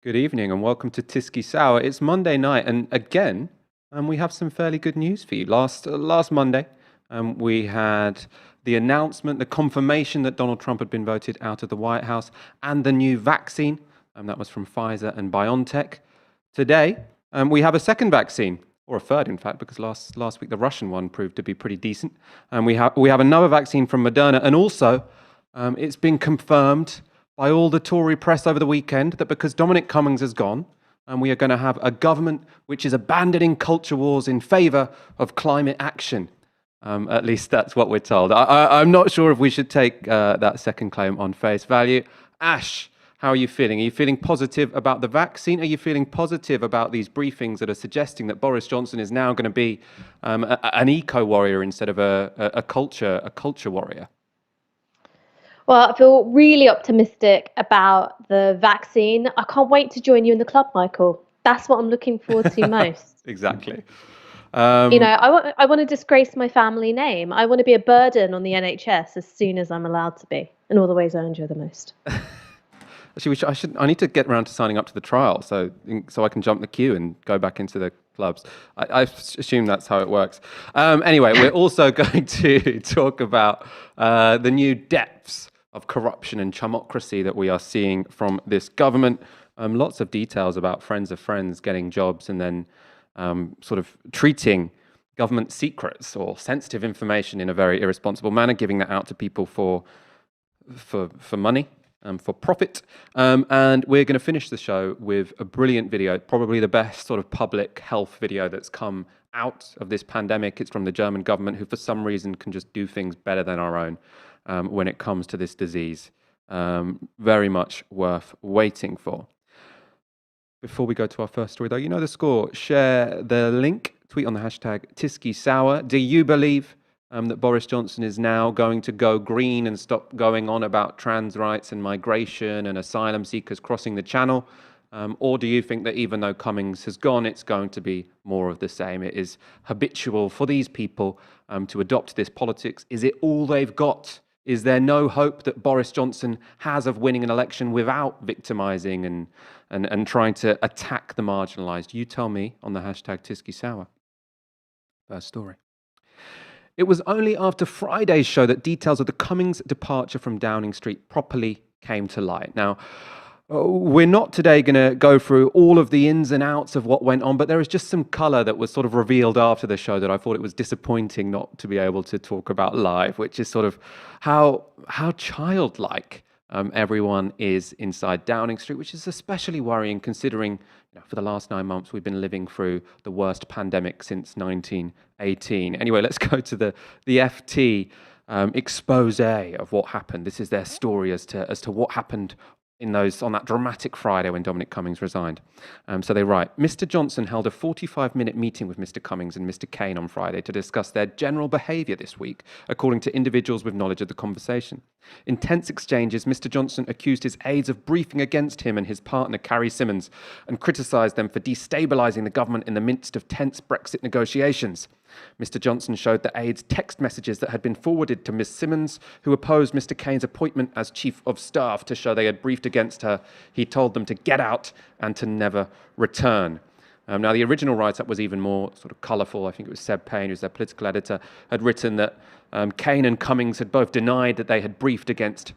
Good evening and welcome to Tysky Sour. It's Monday night, and again, we have some fairly good news for you. Last Monday, we had the announcement, the confirmation that Donald Trump had been voted out of the White House, and the new vaccine. That was from Pfizer and BioNTech. Today, we have a second vaccine, or a third, in fact, because last week the Russian one proved to be pretty decent. And we have another vaccine from Moderna, and also it's been confirmed by all the Tory press over the weekend that because Dominic Cummings has gone, and we are going to have a government which is abandoning culture wars in favour of climate action. At least that's what we're told. I'm not sure if we should take that second claim on face value. Ash, how are you feeling? Are you feeling positive about the vaccine? Are you feeling positive about these briefings that are suggesting that Boris Johnson is now going to be an eco-warrior instead of a culture warrior? Well, I feel really optimistic about the vaccine. I can't wait to join you in the club, Michael. That's what I'm looking forward to most. Exactly. I want to disgrace my family name. I want to be a burden on the NHS as soon as I'm allowed to be, in all the ways I enjoy the most. Actually, I need to get around to signing up to the trial so I can jump the queue and go back into the clubs. I assume that's how it works. Anyway, we're also going to talk about the new depths of corruption and chumocracy that we are seeing from this government. Lots of details about friends of friends getting jobs and then sort of treating government secrets or sensitive information in a very irresponsible manner, giving that out to people for money. For profit. And we're going to finish the show with a brilliant video, probably the best sort of public health video that's come out of this pandemic. It's from the German government, who for some reason can just do things better than our own when it comes to this disease. Very much worth waiting for. Before we go to our first story, though, you know the score. Share the link, tweet on the hashtag #TyskySour. Do you believe that Boris Johnson is now going to go green and stop going on about trans rights and migration and asylum seekers crossing the channel? Or do you think that even though Cummings has gone, it's going to be more of the same? It is habitual for these people to adopt this politics. Is it all they've got? Is there no hope that Boris Johnson has of winning an election without victimising and trying to attack the marginalised? You tell me on the hashtag #TyskySour. First story. It was only after Friday's show that details of the Cummings departure from Downing Street properly came to light. Now, we're not today going to go through all of the ins and outs of what went on, but there is just some colour that was sort of revealed after the show that I thought it was disappointing not to be able to talk about live, which is sort of how childlike everyone is inside Downing Street, which is especially worrying considering for the last 9 months we've been living through the worst pandemic since 1918. Anyway, let's go to the FT expose of what happened. This is their story as to what happened on that dramatic Friday when Dominic Cummings resigned. So they write, Mr. Johnson held a 45-minute meeting with Mr. Cummings and Mr. Kane on Friday to discuss their general behaviour this week, according to individuals with knowledge of the conversation. In tense exchanges, Mr. Johnson accused his aides of briefing against him and his partner, Carrie Symonds, and criticised them for destabilising the government in the midst of tense Brexit negotiations. Mr. Johnson showed the aides text messages that had been forwarded to Ms. Symonds, who opposed Mr. Kane's appointment as Chief of Staff to show they had briefed against her. He told them to get out and to never return. Now, the original write-up was even more sort of colourful. I think it was Seb Payne, who's their political editor, had written that Kane and Cummings had both denied that they had briefed against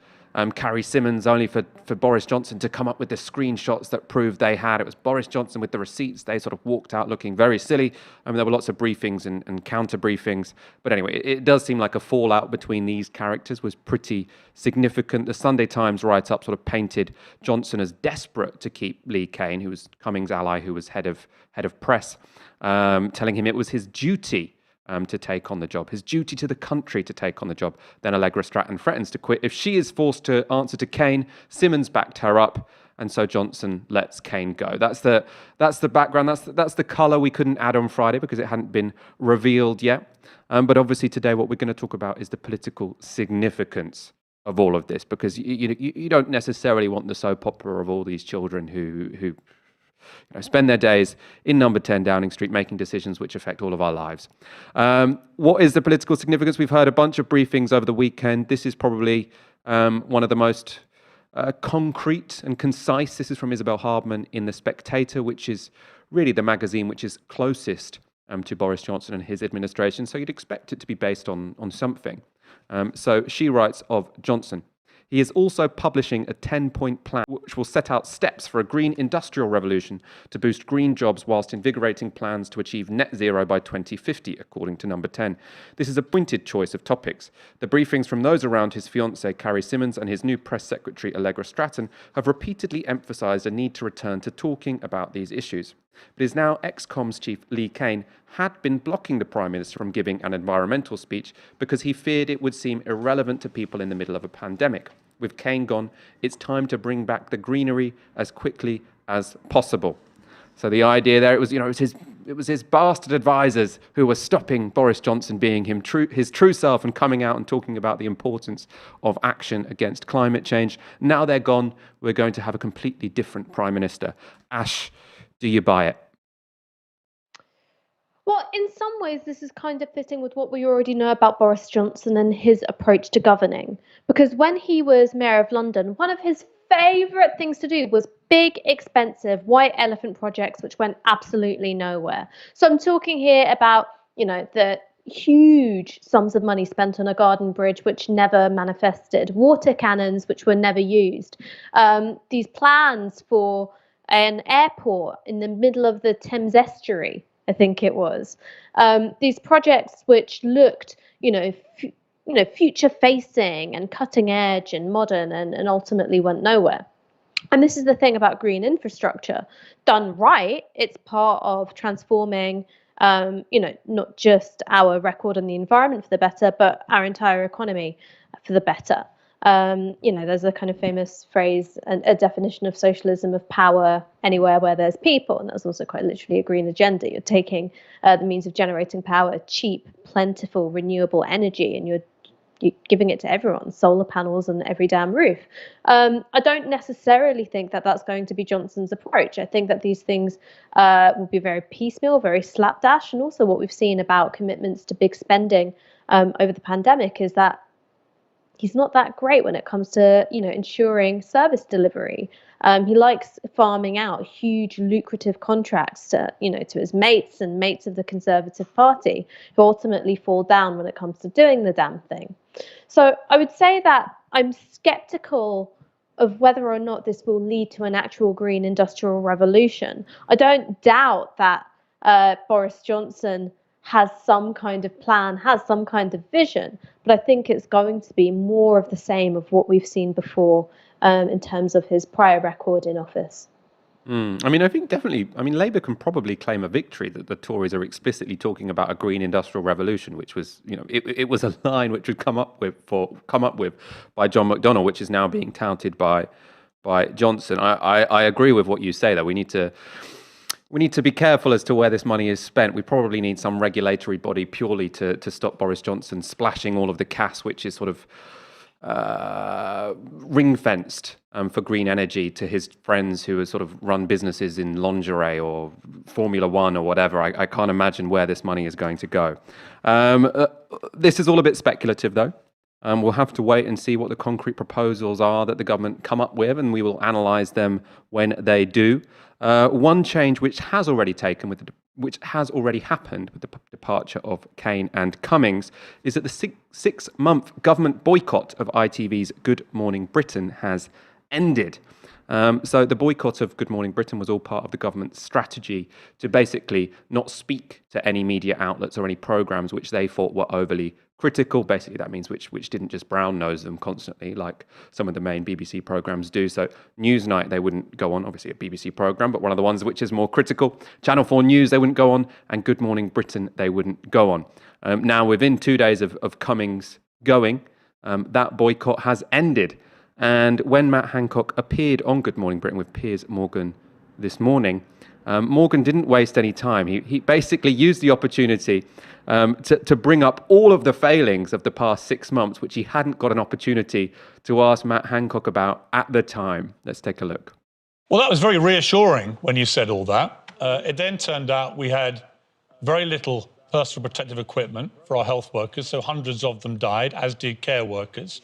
Carrie Symonds, only for Boris Johnson to come up with the screenshots that proved they had. It was Boris Johnson with the receipts. They sort of walked out looking very silly. There were lots of briefings and counter briefings. But anyway, it does seem like a fallout between these characters was pretty significant. The Sunday Times write-up sort of painted Johnson as desperate to keep Lee Kane, who was Cummings' ally, who was head of press, telling him it was his duty to take on the job, his duty to the country to take on the job. Then Allegra Stratton threatens to quit if she is forced to answer to Kane. Symonds backed her up, and so Johnson lets Kane go. That's the background. That's the colour we couldn't add on Friday because it hadn't been revealed yet. But obviously today, what we're going to talk about is the political significance of all of this, because you don't necessarily want the soap opera of all these children who spend their days in number 10 Downing Street making decisions which affect all of our lives. What is the political significance? We've heard a bunch of briefings over the weekend. This is probably one of the most concrete and concise. This is from Isabel Hardman in The Spectator, which is really the magazine which is closest to Boris Johnson and his administration. So you'd expect it to be based on something. So she writes of Johnson. He is also publishing a 10-point plan which will set out steps for a green industrial revolution to boost green jobs whilst invigorating plans to achieve net zero by 2050, according to Number 10. This is a pointed choice of topics. The briefings from those around his fiancée, Carrie Symonds, and his new press secretary, Allegra Stratton, have repeatedly emphasised a need to return to talking about these issues. But it is now ex-Coms chief Lee Cain had been blocking the Prime Minister from giving an environmental speech because he feared it would seem irrelevant to people in the middle of a pandemic. With Cain gone, it's time to bring back the greenery as quickly as possible. So the idea there, it was his bastard advisors who were stopping Boris Johnson being his true self and coming out and talking about the importance of action against climate change. Now they're gone, we're going to have a completely different Prime Minister. Ash, do you buy it? Well, in some ways, this is kind of fitting with what we already know about Boris Johnson and his approach to governing. Because when he was Mayor of London, one of his favourite things to do was big, expensive, white elephant projects which went absolutely nowhere. So I'm talking here about, the huge sums of money spent on a garden bridge which never manifested, water cannons which were never used, these plans for an airport in the middle of the Thames estuary, I think it was. These projects which looked, future-facing and cutting-edge and modern and ultimately went nowhere. And this is the thing about green infrastructure. Done right, it's part of transforming, not just our record on the environment for the better, but our entire economy for the better. There's a kind of famous phrase, a definition of socialism of power anywhere where there's people, and that's also quite literally a green agenda. You're taking the means of generating power, cheap, plentiful, renewable energy, and you're giving it to everyone, solar panels on every damn roof. I don't necessarily think that that's going to be Johnson's approach. I think that these things will be very piecemeal, very slapdash, and also what we've seen about commitments to big spending over the pandemic is that he's not that great when it comes to, ensuring service delivery. He likes farming out huge lucrative contracts to his mates and mates of the Conservative Party, who ultimately fall down when it comes to doing the damn thing. So I would say that I'm skeptical of whether or not this will lead to an actual green industrial revolution. I don't doubt that Boris Johnson has some kind of plan, has some kind of vision, but I think it's going to be more of the same of what we've seen before in terms of his prior record in office. I think definitely, Labour can probably claim a victory that the Tories are explicitly talking about a green industrial revolution, which was, it was a line which was come up with by John McDonnell, which is now being touted by Johnson. I agree with what you say, that we need to be careful as to where this money is spent. We probably need some regulatory body purely to stop Boris Johnson splashing all of the cash, which is sort of ring-fenced for green energy, to his friends who have sort of run businesses in lingerie or Formula One or whatever. I can't imagine where this money is going to go. This is all a bit speculative, though. We'll have to wait and see what the concrete proposals are that the government come up with, and we will analyse them when they do. One change which has already happened with the departure of Cain and Cummings is that the six-month government boycott of ITV's Good Morning Britain has ended. So the boycott of Good Morning Britain was all part of the government's strategy to basically not speak to any media outlets or any programmes which they thought were overly critical. Basically, that means which didn't just brown-nose them constantly, like some of the main BBC programmes do. So Newsnight, they wouldn't go on, obviously a BBC programme, but one of the ones which is more critical. Channel 4 News, they wouldn't go on, and Good Morning Britain, they wouldn't go on. Now, within 2 days of Cummings going, that boycott has ended. And when Matt Hancock appeared on Good Morning Britain with Piers Morgan this morning, Morgan didn't waste any time. He basically used the opportunity to bring up all of the failings of the past 6 months, which he hadn't got an opportunity to ask Matt Hancock about at the time. Let's take a look. Well, that was very reassuring when you said all that. It then turned out we had very little personal protective equipment for our health workers, so hundreds of them died, as did care workers.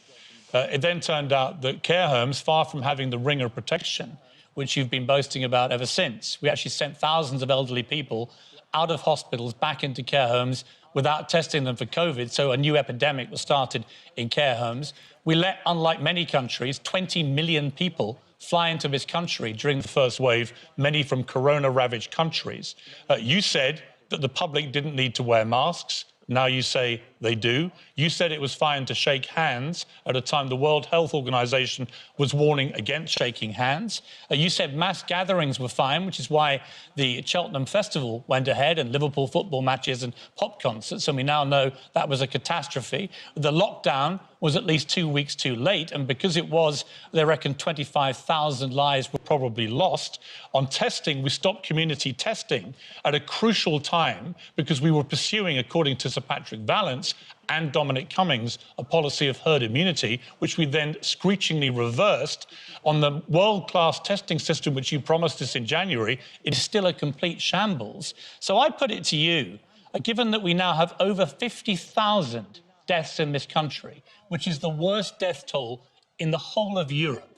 It then turned out that care homes, far from having the ring of protection, which you've been boasting about ever since, we actually sent thousands of elderly people out of hospitals back into care homes without testing them for COVID. So a new epidemic was started in care homes. We let, unlike many countries, 20 million people fly into this country during the first wave, many from corona-ravaged countries. You said that the public didn't need to wear masks. Now you say they do. You said it was fine to shake hands at a time the World Health Organization was warning against shaking hands. You said mass gatherings were fine, which is why the Cheltenham Festival went ahead and Liverpool football matches and pop concerts. And we now know that was a catastrophe. The lockdown was at least 2 weeks too late. And because it was, they reckon 25,000 lives were probably lost. On testing, we stopped community testing at a crucial time because we were pursuing, according to Sir Patrick Vallance and Dominic Cummings, a policy of herd immunity, which we then screechingly reversed. On the world-class testing system, which you promised us in January, it is still a complete shambles. So I put it to you, given that we now have over 50,000 deaths in this country, which is the worst death toll in the whole of Europe,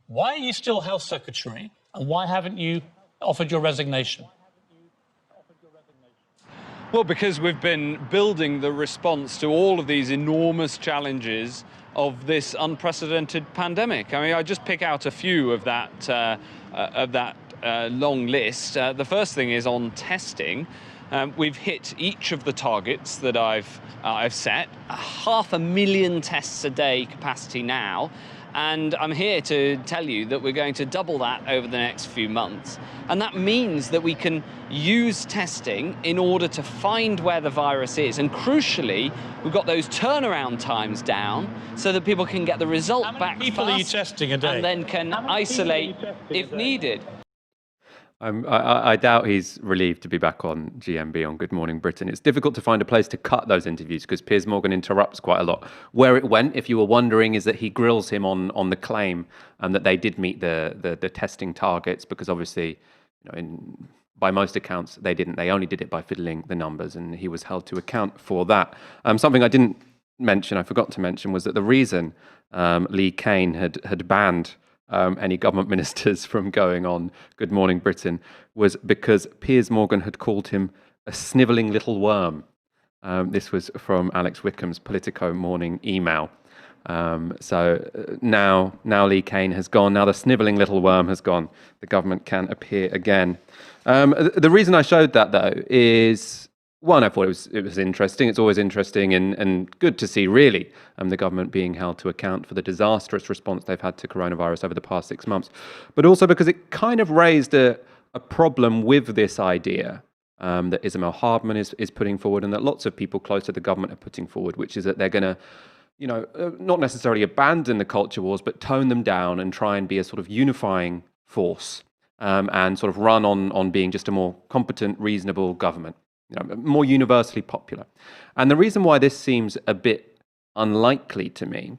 why are you still Health Secretary, and why haven't you offered your resignation? Well, because we've been building the response to all of these enormous challenges of this unprecedented pandemic. I mean, I just pick out a few of that long list. The first thing is on testing. We've hit each of the targets that I've set. 500,000 tests a day capacity now. And I'm here to tell you that we're going to double that over the next few months. And that means that we can use testing in order to find where the virus is. And crucially, we've got those turnaround times down so that people can get the result back fast. How many people are you testing a day? And then can isolate if needed. I doubt he's relieved to be back on GMB on Good Morning Britain. It's difficult to find a place to cut those interviews because Piers Morgan interrupts quite a lot. Where it went, if you were wondering, is that he grills him on the claim that they did meet the testing targets, because obviously, by most accounts, they didn't. They only did it by fiddling the numbers, and he was held to account for that. Something I didn't mention, I forgot to mention, was that the reason Lee Cain had banned any government ministers from going on Good Morning Britain was because Piers Morgan had called him a snivelling little worm. This was from Alex Wickham's Politico morning email. So now Lee Cain has gone. Now the snivelling little worm has gone. The government can appear again. The reason I showed that, though, is one, I thought it was interesting. It's always interesting and good to see, really, the government being held to account for the disastrous response they've had to coronavirus over the past 6 months. But also because it kind of raised a problem with this idea that Isabel Hardman is putting forward, and that lots of people close to the government are putting forward, which is that they're going to, not necessarily abandon the culture wars, but tone them down and try and be a sort of unifying force and sort of run on being just a more competent, reasonable government. More universally popular. And the reason why this seems a bit unlikely to me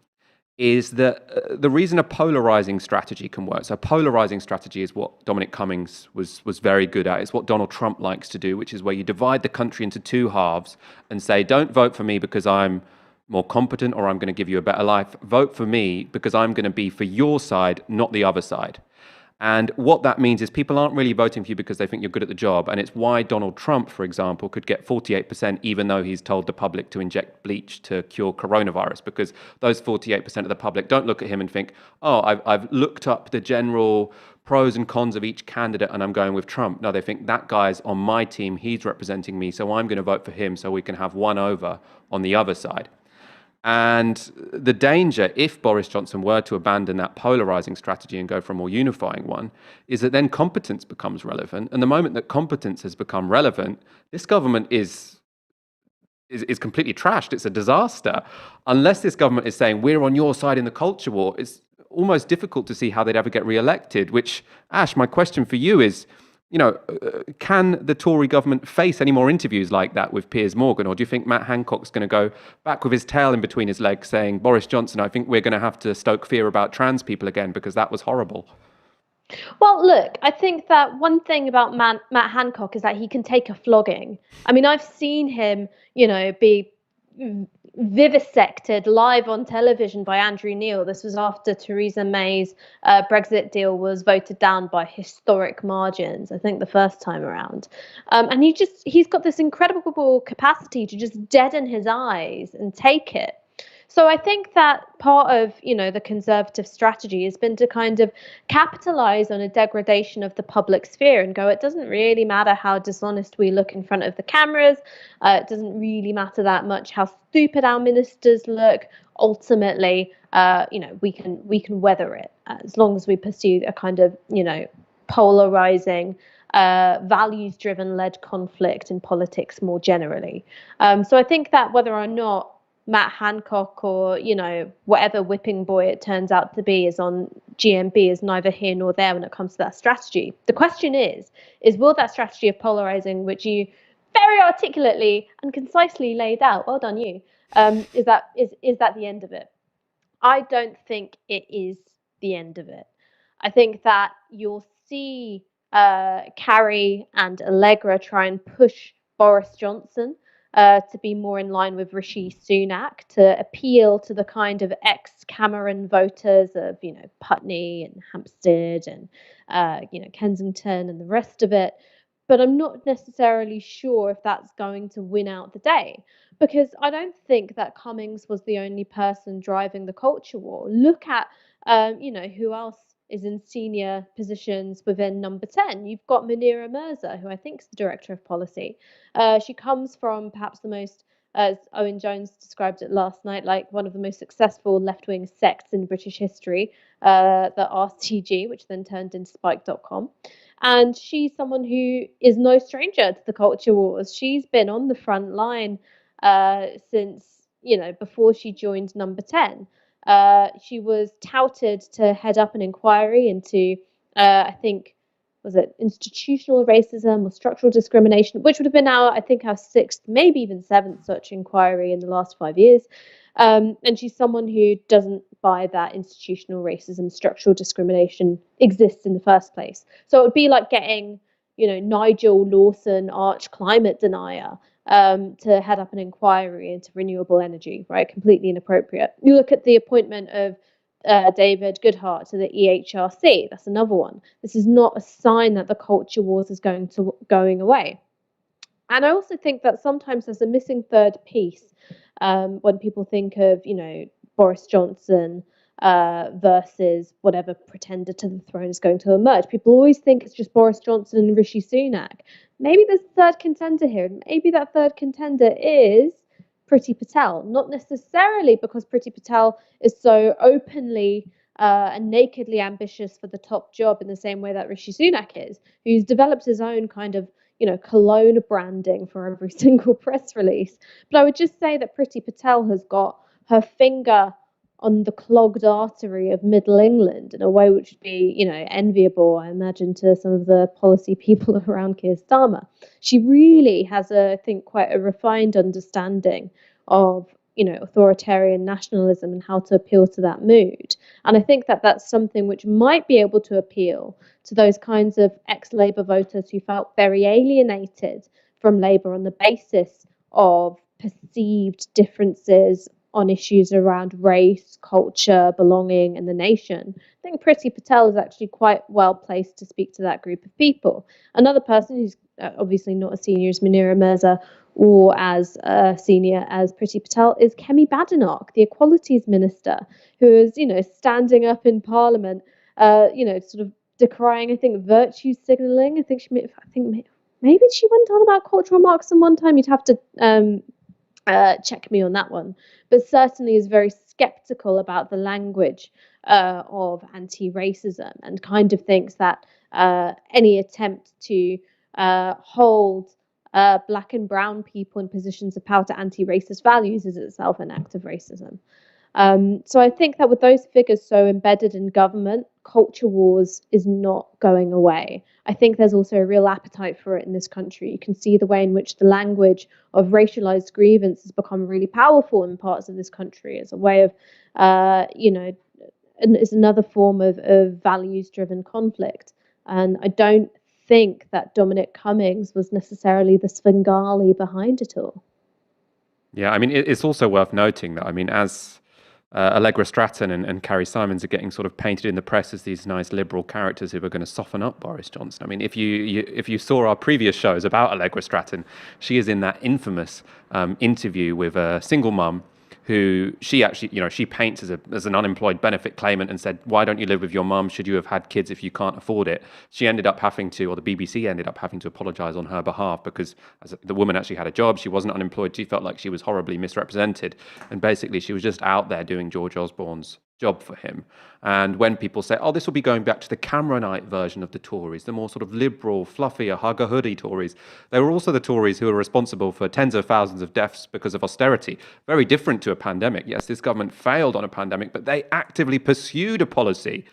is that the reason a polarizing strategy can work. So a polarizing strategy is what Dominic Cummings was very good at. It's what Donald Trump likes to do, which is where you divide the country into two halves and say, don't vote for me because I'm more competent or I'm going to give you a better life. Vote for me because I'm going to be for your side, not the other side. And what that means is people aren't really voting for you because they think you're good at the job. And it's why Donald Trump, for example, could get 48%, even though he's told the public to inject bleach to cure coronavirus, because those 48% of the public don't look at him and think, oh, I've looked up the general pros and cons of each candidate and I'm going with Trump. No, they think that guy's on my team, he's representing me, so I'm going to vote for him so we can have one over on the other side. And the danger, if Boris Johnson were to abandon that polarizing strategy and go for a more unifying one, is that then competence becomes relevant. And the moment that competence has become relevant, this government is completely trashed. It's a disaster. Unless this government is saying, we're on your side in the culture war, it's almost difficult to see how they'd ever get re-elected, which, Ash, my question for you is, can the Tory government face any more interviews like that with Piers Morgan? Or do you think Matt Hancock's going to go back with his tail in between his legs saying, Boris Johnson, I think we're going to have to stoke fear about trans people again because that was horrible? Well, look, I think that one thing about Matt Hancock is that he can take a flogging. I mean, I've seen him, be vivisected live on television by Andrew Neil. This was after Theresa May's Brexit deal was voted down by historic margins, I think the first time around. And he's got this incredible capacity to just deaden his eyes and take it. So I think that part of, the Conservative strategy has been to kind of capitalize on a degradation of the public sphere and go, it doesn't really matter how dishonest we look in front of the cameras. It doesn't really matter that much how stupid our ministers look. Ultimately, we can weather it as long as we pursue a kind of, polarizing, values-driven led conflict in politics more generally. So I think that whether or not Matt Hancock or, whatever whipping boy it turns out to be is on GMB is neither here nor there when it comes to that strategy. The question is will that strategy of polarizing, which you very articulately and concisely laid out, well done you, is that the end of it? I don't think it is the end of it. I think that you'll see Carrie and Allegra try and push Boris Johnson to be more in line with Rishi Sunak, to appeal to the kind of ex-Cameron voters of, Putney and Hampstead and, Kensington and the rest of it. But I'm not necessarily sure if that's going to win out the day, because I don't think that Cummings was the only person driving the culture war. Look at, who else is in senior positions within Number 10. You've got Munira Mirza, who I think is the director of policy. She comes from perhaps the most, as Owen Jones described it last night, like one of the most successful left-wing sects in British history, the RCG, which then turned into Spike.com. And she's someone who is no stranger to the culture wars. She's been on the front line since, before she joined Number 10. She was touted to head up an inquiry into, I think, was it institutional racism or structural discrimination, which would have been our 6th, maybe even 7th such inquiry in the last 5 years. And she's someone who doesn't buy that institutional racism, structural discrimination exists in the first place. So it would be like getting, Nigel Lawson, arch climate denier, to head up an inquiry into renewable energy, right? Completely inappropriate. You look at the appointment of David Goodhart to the EHRC. That's another one. This is not a sign that the culture wars is going away. And I also think that sometimes there's a missing third piece when people think of, Boris Johnson versus whatever pretender to the throne is going to emerge. People always think it's just Boris Johnson and Rishi Sunak. Maybe there's a third contender here. Maybe that third contender is Priti Patel. Not necessarily because Priti Patel is so openly and nakedly ambitious for the top job in the same way that Rishi Sunak is, who's developed his own kind of, cologne branding for every single press release. But I would just say that Priti Patel has got her finger on the clogged artery of Middle England in a way which would be, enviable, I imagine, to some of the policy people around Keir Starmer. She really has, I think, quite a refined understanding of, authoritarian nationalism and how to appeal to that mood. And I think that that's something which might be able to appeal to those kinds of ex-Labour voters who felt very alienated from Labour on the basis of perceived differences on issues around race, culture, belonging, and the nation. I think Priti Patel is actually quite well placed to speak to that group of people. Another person who's obviously not as senior as Munira Mirza or as senior as Priti Patel is Kemi Badenoch, the Equalities Minister, who is, standing up in Parliament, sort of decrying, I think, virtue signalling. I think maybe she went on about cultural Marxism one time. You'd have to check me on that one, but certainly is very skeptical about the language of anti-racism and kind of thinks that any attempt to hold black and brown people in positions of power to anti-racist values is itself an act of racism. So I think that with those figures so embedded in government, culture wars is not going away. I think there's also a real appetite for it in this country. You can see the way in which the language of racialized grievance has become really powerful in parts of this country as a way of, is another form of values-driven conflict. And I don't think that Dominic Cummings was necessarily the Svengali behind it all. Yeah, I mean, it's also worth noting that, I mean, as Allegra Stratton and Carrie Simons are getting sort of painted in the press as these nice liberal characters who are going to soften up Boris Johnson. I mean, if you saw our previous shows about Allegra Stratton, she is in that infamous interview with a single mum who she actually, she paints as an unemployed benefit claimant and said, why don't you live with your mum? Should you have had kids if you can't afford it? She ended up having to, or the BBC ended up having to apologise on her behalf because the woman actually had a job. She wasn't unemployed. She felt like she was horribly misrepresented. And basically she was just out there doing George Osborne's job for him. And when people say, oh, this will be going back to the Cameronite version of the Tories, the more sort of liberal, fluffier, hug-a-hoodie Tories, they were also the Tories who were responsible for tens of thousands of deaths because of austerity. Very different to a pandemic. Yes, this government failed on a pandemic, but they actively pursued a policy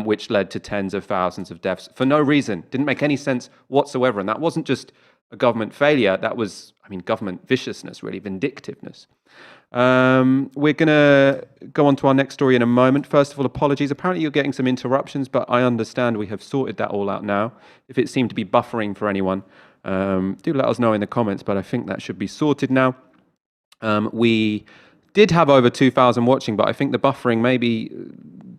which led to tens of thousands of deaths for no reason. Didn't make any sense whatsoever. And that wasn't just a government failure. That was, government viciousness, really, vindictiveness. We're going to go on to our next story in a moment. First of all, apologies. Apparently you're getting some interruptions, but I understand we have sorted that all out now. If it seemed to be buffering for anyone, do let us know in the comments, but I think that should be sorted now. We did have over 2,000 watching, but I think the buffering maybe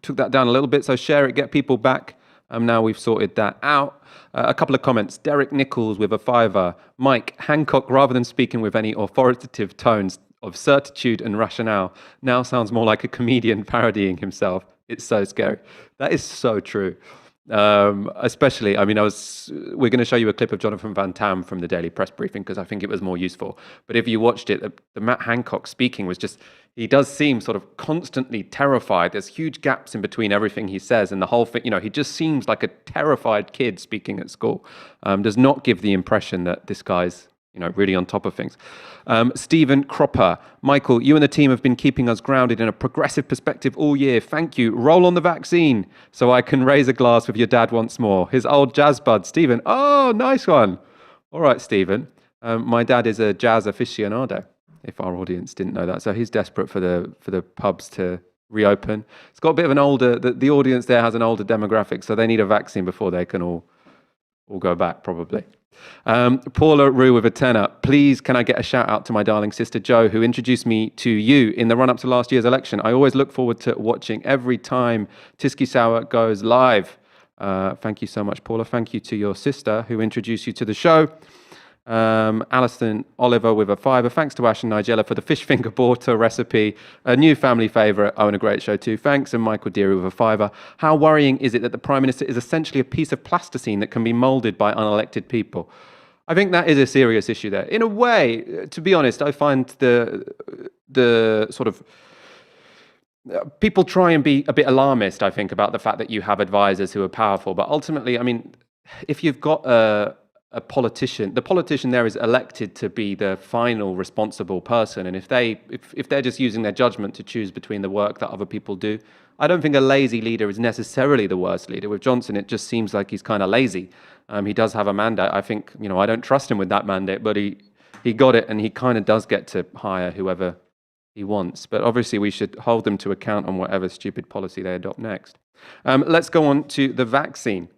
took that down a little bit, so share it, get people back. Now we've sorted that out. A couple of comments. Derek Nichols with a $5. Mike, Hancock, rather than speaking with any authoritative tones of certitude and rationale, now sounds more like a comedian parodying himself. It's so scary. That is so true. Especially, we're going to show you a clip of Jonathan Van Tam from the Daily Press Briefing because I think it was more useful. But if you watched it, the Matt Hancock speaking was just, he does seem sort of constantly terrified. There's huge gaps in between everything he says and the whole thing, he just seems like a terrified kid speaking at school. Does not give the impression that this guy's really on top of things. Stephen Cropper, Michael, you and the team have been keeping us grounded in a progressive perspective all year. Thank you. Roll on the vaccine so I can raise a glass with your dad once more. His old jazz bud, Stephen. Oh, nice one. All right, Stephen. My dad is a jazz aficionado, if our audience didn't know that. So he's desperate for the pubs to reopen. It's got a bit of an older, the audience there has an older demographic, so they need a vaccine before they can all go back, probably. Paula Rue with a tenner. Please, can I get a shout out to my darling sister Jo, who introduced me to you in the run up to last year's election. I always look forward to watching every time Tysky Sour goes live. Thank you so much, Paula. Thank you to your sister who introduced you to the show. Alison Oliver with a $5. Thanks to Ash and Nigella for the fish finger border recipe. A new family favourite. Owen, a great show too. Thanks. And Michael Deary with a $5. How worrying is it that the Prime Minister is essentially a piece of plasticine that can be moulded by unelected people? I think that is a serious issue there. In a way, to be honest, I find the sort of people try and be a bit alarmist, I think, about the fact that you have advisors who are powerful. But ultimately, if you've got a politician, the politician there is elected to be the final responsible person, and if they're just using their judgment to choose between the work that other people do, I don't think a lazy leader is necessarily the worst leader. With Johnson, it just seems like he's kind of lazy. He does have a mandate. I think, I don't trust him with that mandate, but he got it, and he kind of does get to hire whoever he wants. But obviously, we should hold them to account on whatever stupid policy they adopt next. Let's go on to the vaccine.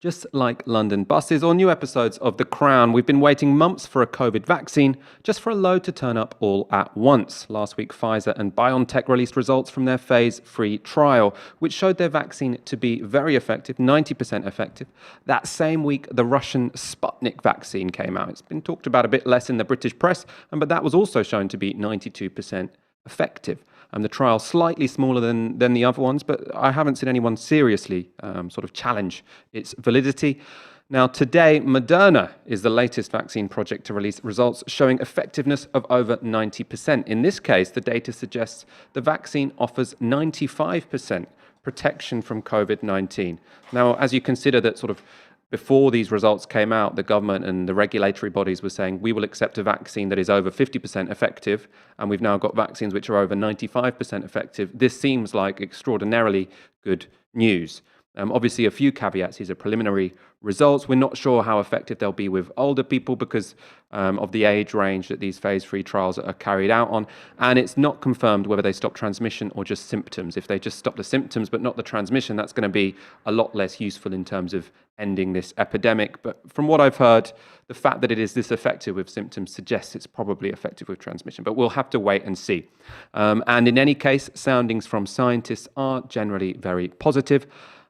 Just like London buses or new episodes of The Crown, we've been waiting months for a COVID vaccine, just for a load to turn up all at once. Last week, Pfizer and BioNTech released results from their phase 3 trial, which showed their vaccine to be very effective, 90% effective. That same week, the Russian Sputnik vaccine came out. It's been talked about a bit less in the British press, but that was also shown to be 92% effective. The trial slightly smaller than the other ones, but I haven't seen anyone seriously sort of challenge its validity. Now, today, Moderna is the latest vaccine project to release results showing effectiveness of over 90%. In this case, the data suggests the vaccine offers 95% protection from COVID-19. Now, as you consider that sort of before these results came out, the government and the regulatory bodies were saying, we will accept a vaccine that is over 50% effective, and we've now got vaccines which are over 95% effective. This seems like extraordinarily good news. Obviously, a few caveats. These are preliminary results. We're not sure how effective they'll be with older people because of the age range that these phase 3 trials are carried out on. And it's not confirmed whether they stop transmission or just symptoms. If they just stop the symptoms but not the transmission, that's going to be a lot less useful in terms of ending this epidemic. But from what I've heard, the fact that it is this effective with symptoms suggests it's probably effective with transmission. But we'll have to wait and see. And in any case, soundings from scientists are generally very positive.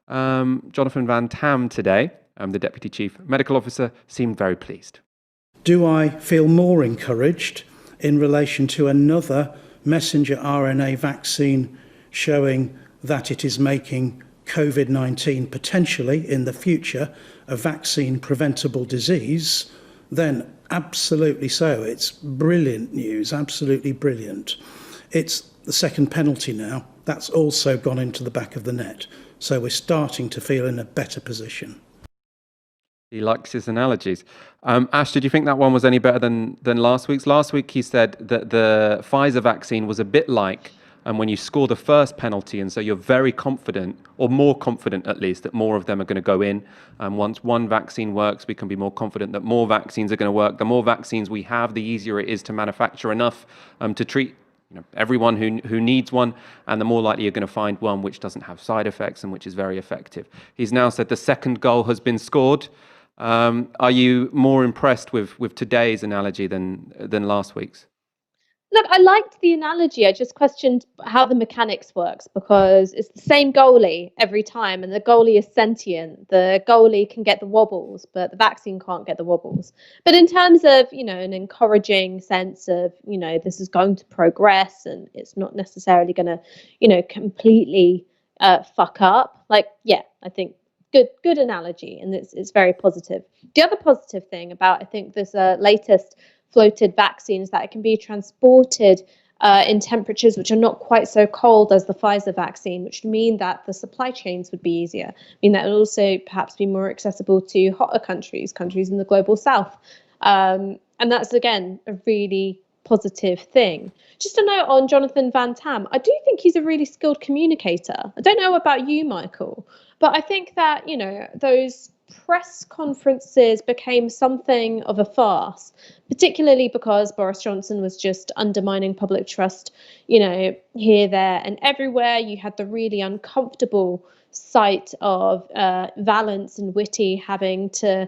Jonathan Van Tam today, the Deputy Chief Medical Officer, seemed very pleased. Do I feel more encouraged in relation to another messenger RNA vaccine showing that it is making COVID-19 potentially in the future a vaccine preventable disease? Then absolutely so. It's brilliant news, absolutely brilliant. It's the second penalty now. That's also gone into the back of the net. So we're starting to feel in a better position. He likes his analogies. Ash, did you think that one was any better than last week's? Last week he said that the Pfizer vaccine was a bit like when you score the first penalty, and so you're very confident, or more confident at least, that more of them are going to go in. Once one vaccine works, we can be more confident that more vaccines are going to work. The more vaccines we have, the easier it is to manufacture enough to treat everyone who needs one, and the more likely you're going to find one which doesn't have side effects and which is very effective. He's now said the second goal has been scored. Are you more impressed with today's analogy than last week's? Look, I liked the analogy. I just questioned how the mechanics works, because it's the same goalie every time, and the goalie is sentient. The goalie can get the wobbles, but the vaccine can't get the wobbles. But in terms of, an encouraging sense of, this is going to progress and it's not necessarily going to, completely fuck up. I think good analogy, and it's very positive. The other positive thing about, I think, this latest floated vaccines, that it can be transported in temperatures which are not quite so cold as the Pfizer vaccine, which would mean that the supply chains would be easier. I mean, that would also perhaps be more accessible to hotter countries in the global south. And that's, again, a really positive thing. Just a note on Jonathan Van Tam. I do think he's a really skilled communicator. I don't know about you, Michael, but I think that, those press conferences became something of a farce, particularly because Boris Johnson was just undermining public trust, here, there, and everywhere. You had the really uncomfortable sight of Valence and Whitty having to,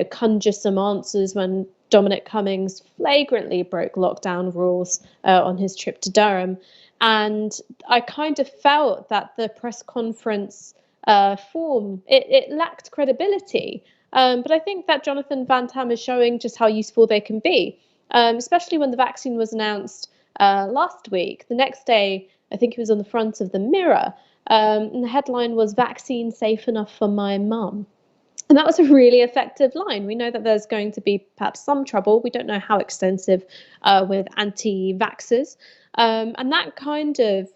conjure some answers when Dominic Cummings flagrantly broke lockdown rules on his trip to Durham. And I kind of felt that the press conference form, it lacked credibility. But I think that Jonathan Van Tam is showing just how useful they can be, especially when the vaccine was announced last week. The next day, I think he was on the front of the Mirror, and the headline was "Vaccine Safe Enough for My Mum." And that was a really effective line. We know that there's going to be perhaps some trouble. We don't know how extensive with anti-vaxxers. And that kind of,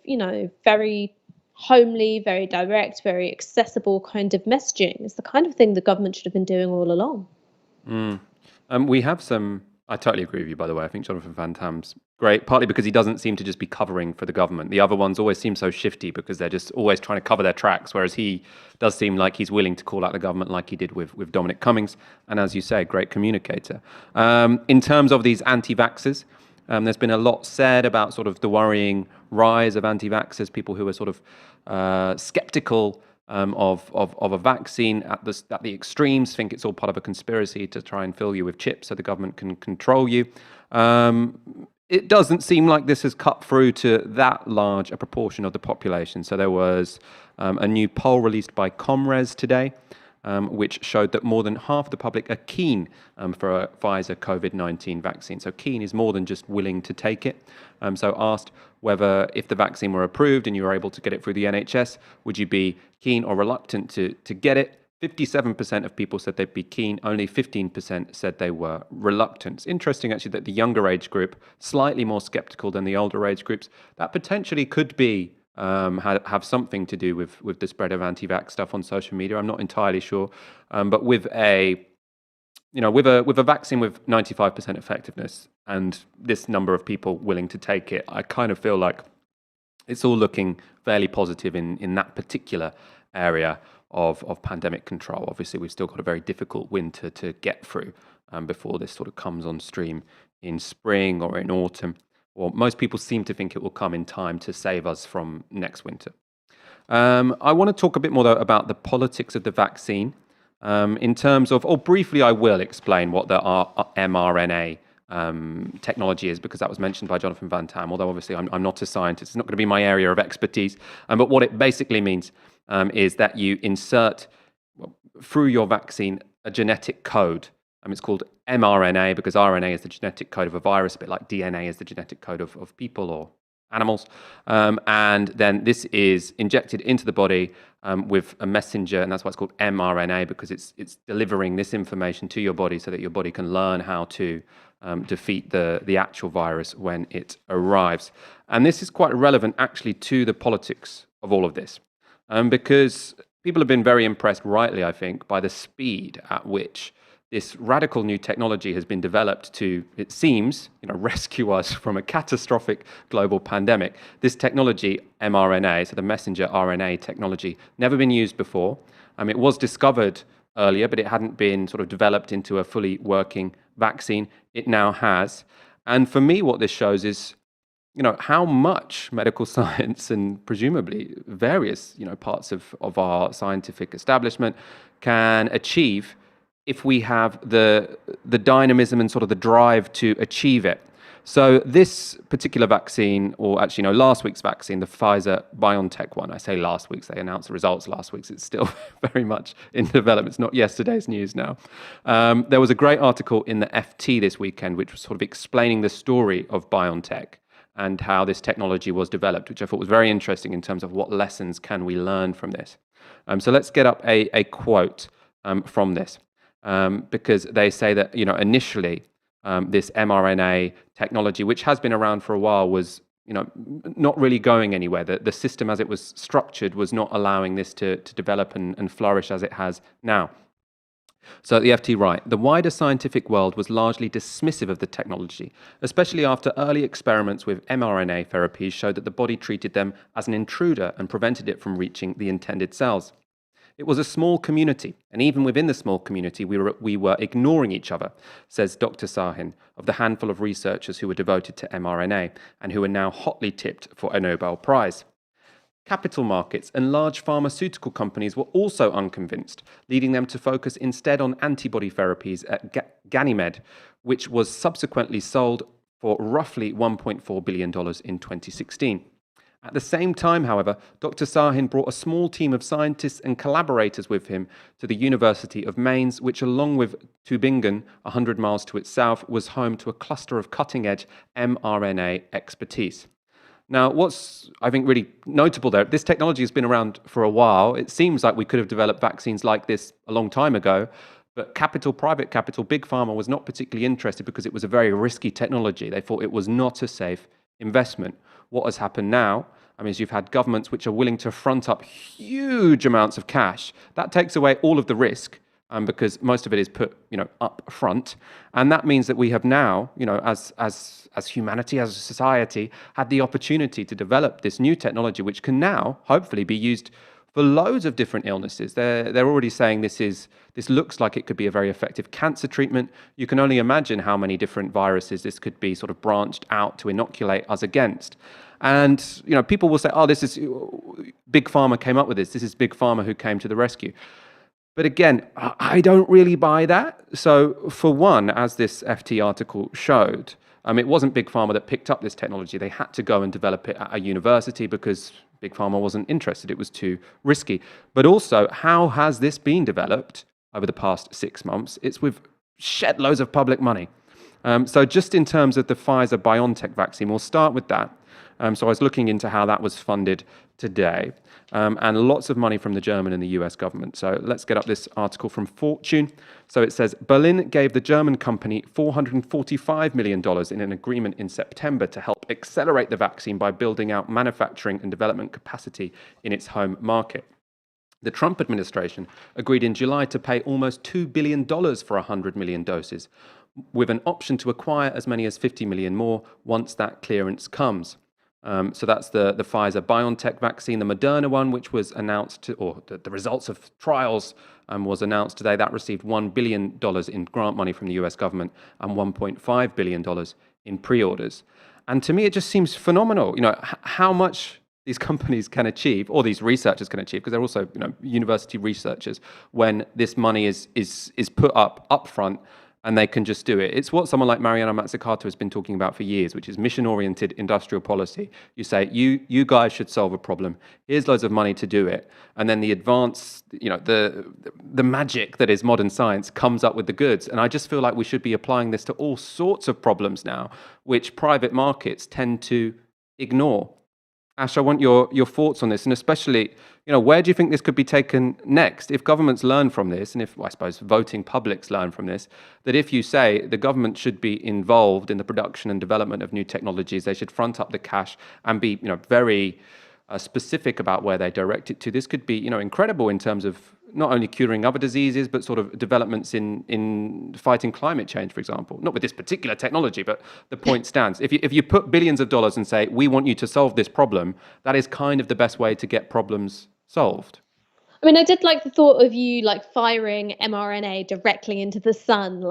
very homely, very direct, very accessible kind of messaging is the kind of thing the government should have been doing all along. We have some... I totally agree with you, by the way. I think Jonathan Van Tam's great, partly because he doesn't seem to just be covering for the government. The other ones always seem so shifty because they're just always trying to cover their tracks, whereas he does seem like he's willing to call out the government like he did with Dominic Cummings. And as you say, great communicator. In terms of these anti-vaxxers, there's been a lot said about sort of the worrying rise of anti-vaxxers, people who are sort of skeptical of a vaccine at the extremes, think it's all part of a conspiracy to try and fill you with chips so the government can control you. It doesn't seem like this has cut through to that large a proportion of the population. So there was a new poll released by Comres today, which showed that more than half the public are keen for a Pfizer COVID-19 vaccine. So keen is more than just willing to take it. So asked whether, if the vaccine were approved and you were able to get it through the NHS, would you be keen or reluctant to get it? 57% of people said they'd be keen. Only 15% said they were reluctant. It's interesting, actually, that the younger age group, slightly more skeptical than the older age groups, that potentially could be have something to do with the spread of anti-vax stuff on social media. I'm not entirely sure, but with a vaccine with 95% effectiveness and this number of people willing to take it, I kind of feel like it's all looking fairly positive in that particular area of pandemic control. Obviously, we've still got a very difficult winter to get through before this sort of comes on stream in spring or in autumn. Or most people seem to think it will come in time to save us from next winter. I want to talk a bit more, though, about the politics of the vaccine in terms of, or briefly, I will explain what the mRNA technology is, because that was mentioned by Jonathan Van Tam, although obviously I'm not a scientist. It's not going to be my area of expertise. But what it basically means is that you insert through your vaccine a genetic code. It's called mRNA because RNA is the genetic code of a virus, a bit like DNA is the genetic code of people or animals. And then this is injected into the body with a messenger, and that's why it's called mRNA, because it's delivering this information to your body so that your body can learn how to defeat the actual virus when it arrives. And this is quite relevant actually to the politics of all of this, because people have been very impressed, rightly I think, by the speed at which this radical new technology has been developed to, it seems, rescue us from a catastrophic global pandemic. This technology, mRNA, so the messenger RNA technology, never been used before. It was discovered earlier, but it hadn't been sort of developed into a fully working vaccine. It now has. And for me, what this shows is, how much medical science and presumably various, parts of our scientific establishment can achieve if we have the dynamism and sort of the drive to achieve it. So this particular vaccine, or actually last week's vaccine, the Pfizer-BioNTech one, I say last week's, they announced the results last week's, it's still very much in development, it's not yesterday's news now. There was a great article in the FT this weekend which was sort of explaining the story of BioNTech and how this technology was developed, which I thought was very interesting in terms of what lessons can we learn from this. So let's get up a quote from this. Because they say that, initially this mRNA technology, which has been around for a while, was, not really going anywhere. The system as it was structured was not allowing this to develop and flourish as it has now. So the FT write, the wider scientific world was largely dismissive of the technology, especially after early experiments with mRNA therapies showed that the body treated them as an intruder and prevented it from reaching the intended cells. It was a small community, and even within the small community, we were ignoring each other, says Dr. Sahin, of the handful of researchers who were devoted to mRNA and who are now hotly tipped for a Nobel Prize. Capital markets and large pharmaceutical companies were also unconvinced, leading them to focus instead on antibody therapies at Ganymede, which was subsequently sold for roughly $1.4 billion in 2016. At the same time, however, Dr. Sahin brought a small team of scientists and collaborators with him to the University of Mainz, which, along with Tübingen, 100 miles to its south, was home to a cluster of cutting-edge mRNA expertise. Now, what's, I think, really notable there, this technology has been around for a while. It seems like we could have developed vaccines like this a long time ago, but private capital, big pharma was not particularly interested because it was a very risky technology. They thought it was not a safe investment. What has happened now, is you've had governments which are willing to front up huge amounts of cash. That takes away all of the risk because most of it is put, up front. And that means that we have now, as humanity, as a society, had the opportunity to develop this new technology, which can now hopefully be used for loads of different illnesses. They're already saying this looks like it could be a very effective cancer treatment. You can only imagine how many different viruses this could be sort of branched out to inoculate us against. And, people will say, this is Big Pharma came up with this. This is Big Pharma who came to the rescue. But again, I don't really buy that. So for one, as this FT article showed, it wasn't Big Pharma that picked up this technology. They had to go and develop it at a university because Big Pharma wasn't interested. It was too risky. But also, how has this been developed over the past 6 months? It's with shed loads of public money. So just in terms of the Pfizer-BioNTech vaccine, we'll start with that. So I was looking into how that was funded today, and lots of money from the German and the US government. So let's get up this article from Fortune. So it says, Berlin gave the German company $445 million in an agreement in September to help accelerate the vaccine by building out manufacturing and development capacity in its home market. The Trump administration agreed in July to pay almost $2 billion for 100 million doses, with an option to acquire as many as 50 million more once that clearance comes. So that's the Pfizer-BioNTech vaccine. The Moderna one, which was announced, or the results of trials was announced today, that received $1 billion in grant money from the US government and $1.5 billion in pre-orders. And to me, it just seems phenomenal, how much these companies can achieve, or these researchers can achieve, because they're also, university researchers, when this money is put up front and they can just do it. It's what someone like Mariana Mazzucato has been talking about for years, which is mission-oriented industrial policy. You say, you guys should solve a problem. Here's loads of money to do it. And then the advance, the magic that is modern science comes up with the goods. And I just feel like we should be applying this to all sorts of problems now, which private markets tend to ignore. Ash, I want your thoughts on this, and especially, where do you think this could be taken next? If governments learn from this, and if, I suppose, voting publics learn from this, that if you say the government should be involved in the production and development of new technologies, they should front up the cash and be, very specific about where they direct it to. This could be, incredible in terms of not only curing other diseases, but sort of developments in fighting climate change, for example. Not with this particular technology, but the point stands. If you put billions of dollars and say, we want you to solve this problem, that is kind of the best way to get problems solved. I mean, I did like the thought of you firing mRNA directly into the sun,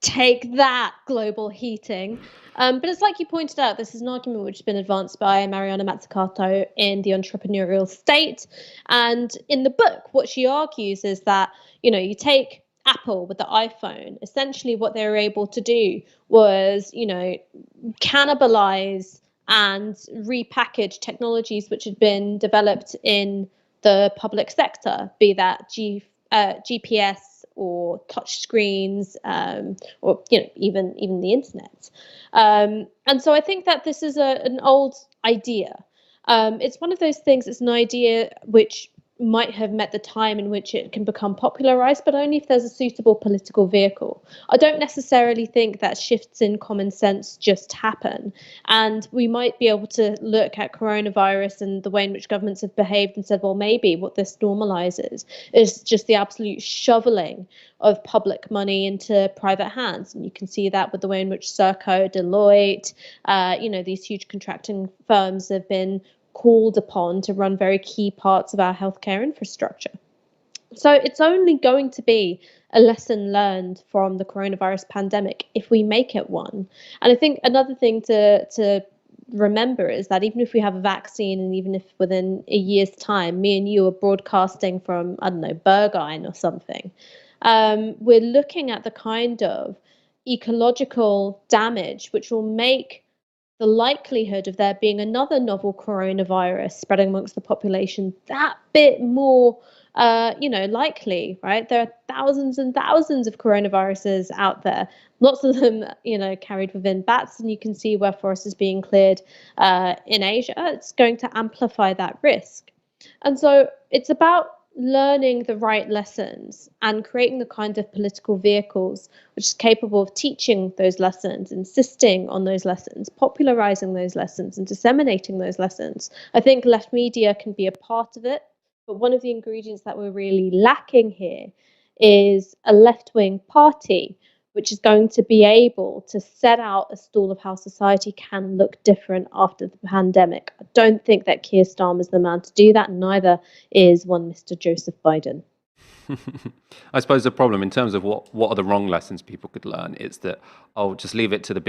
take that, global heating. But it's like you pointed out, this is an argument which has been advanced by Mariana Mazzucato in The Entrepreneurial State. And in the book, what she argues is that, you take Apple with the iPhone, essentially what they were able to do was, cannibalize and repackage technologies which had been developed in the public sector, be that GPS or touch screens, or even the internet. And so I think that this is an old idea. It's one of those things. It's an idea which might have met the time in which it can become popularized, but only if there's a suitable political vehicle. I don't necessarily think that shifts in common sense just happen. And we might be able to look at coronavirus and the way in which governments have behaved and said, well, maybe what this normalizes is just the absolute shoveling of public money into private hands. And you can see that with the way in which Sarkar, Deloitte, these huge contracting firms have been called upon to run very key parts of our healthcare infrastructure. So it's only going to be a lesson learned from the coronavirus pandemic if we make it one. And I think another thing to remember is that even if we have a vaccine, and even if within a year's time, me and you are broadcasting from, Berghain or something, we're looking at the kind of ecological damage which will make the likelihood of there being another novel coronavirus spreading amongst the population that bit more, likely, right? There are thousands and thousands of coronaviruses out there, lots of them, carried within bats, and you can see where forest is being cleared in Asia. It's going to amplify that risk. And so it's about learning the right lessons and creating the kind of political vehicles which is capable of teaching those lessons, insisting on those lessons, popularizing those lessons, and disseminating those lessons. I think left media can be a part of it, but one of the ingredients that we're really lacking here is a left-wing party which is going to be able to set out a stall of how society can look different after the pandemic. I don't think that Keir Starmer is the man to do that, and neither is one Mr. Joseph Biden. I suppose the problem in terms of what are the wrong lessons people could learn is that, just leave it to the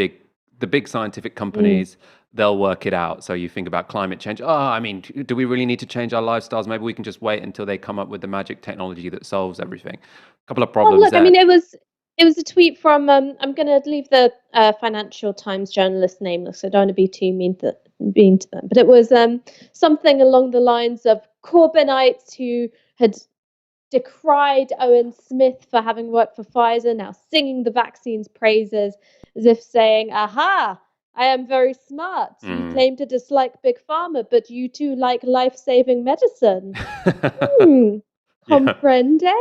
big scientific companies, they'll work it out. So you think about climate change. Do we really need to change our lifestyles? Maybe we can just wait until they come up with the magic technology that solves everything. A couple of problems there. It was a tweet from, I'm going to leave the Financial Times journalist nameless, so I don't want to be too mean to them. But it was something along the lines of Corbynites who had decried Owen Smith for having worked for Pfizer, now singing the vaccine's praises, as if saying, aha, I am very smart. You claim to dislike Big Pharma, but you too like life-saving medicine. Comprende?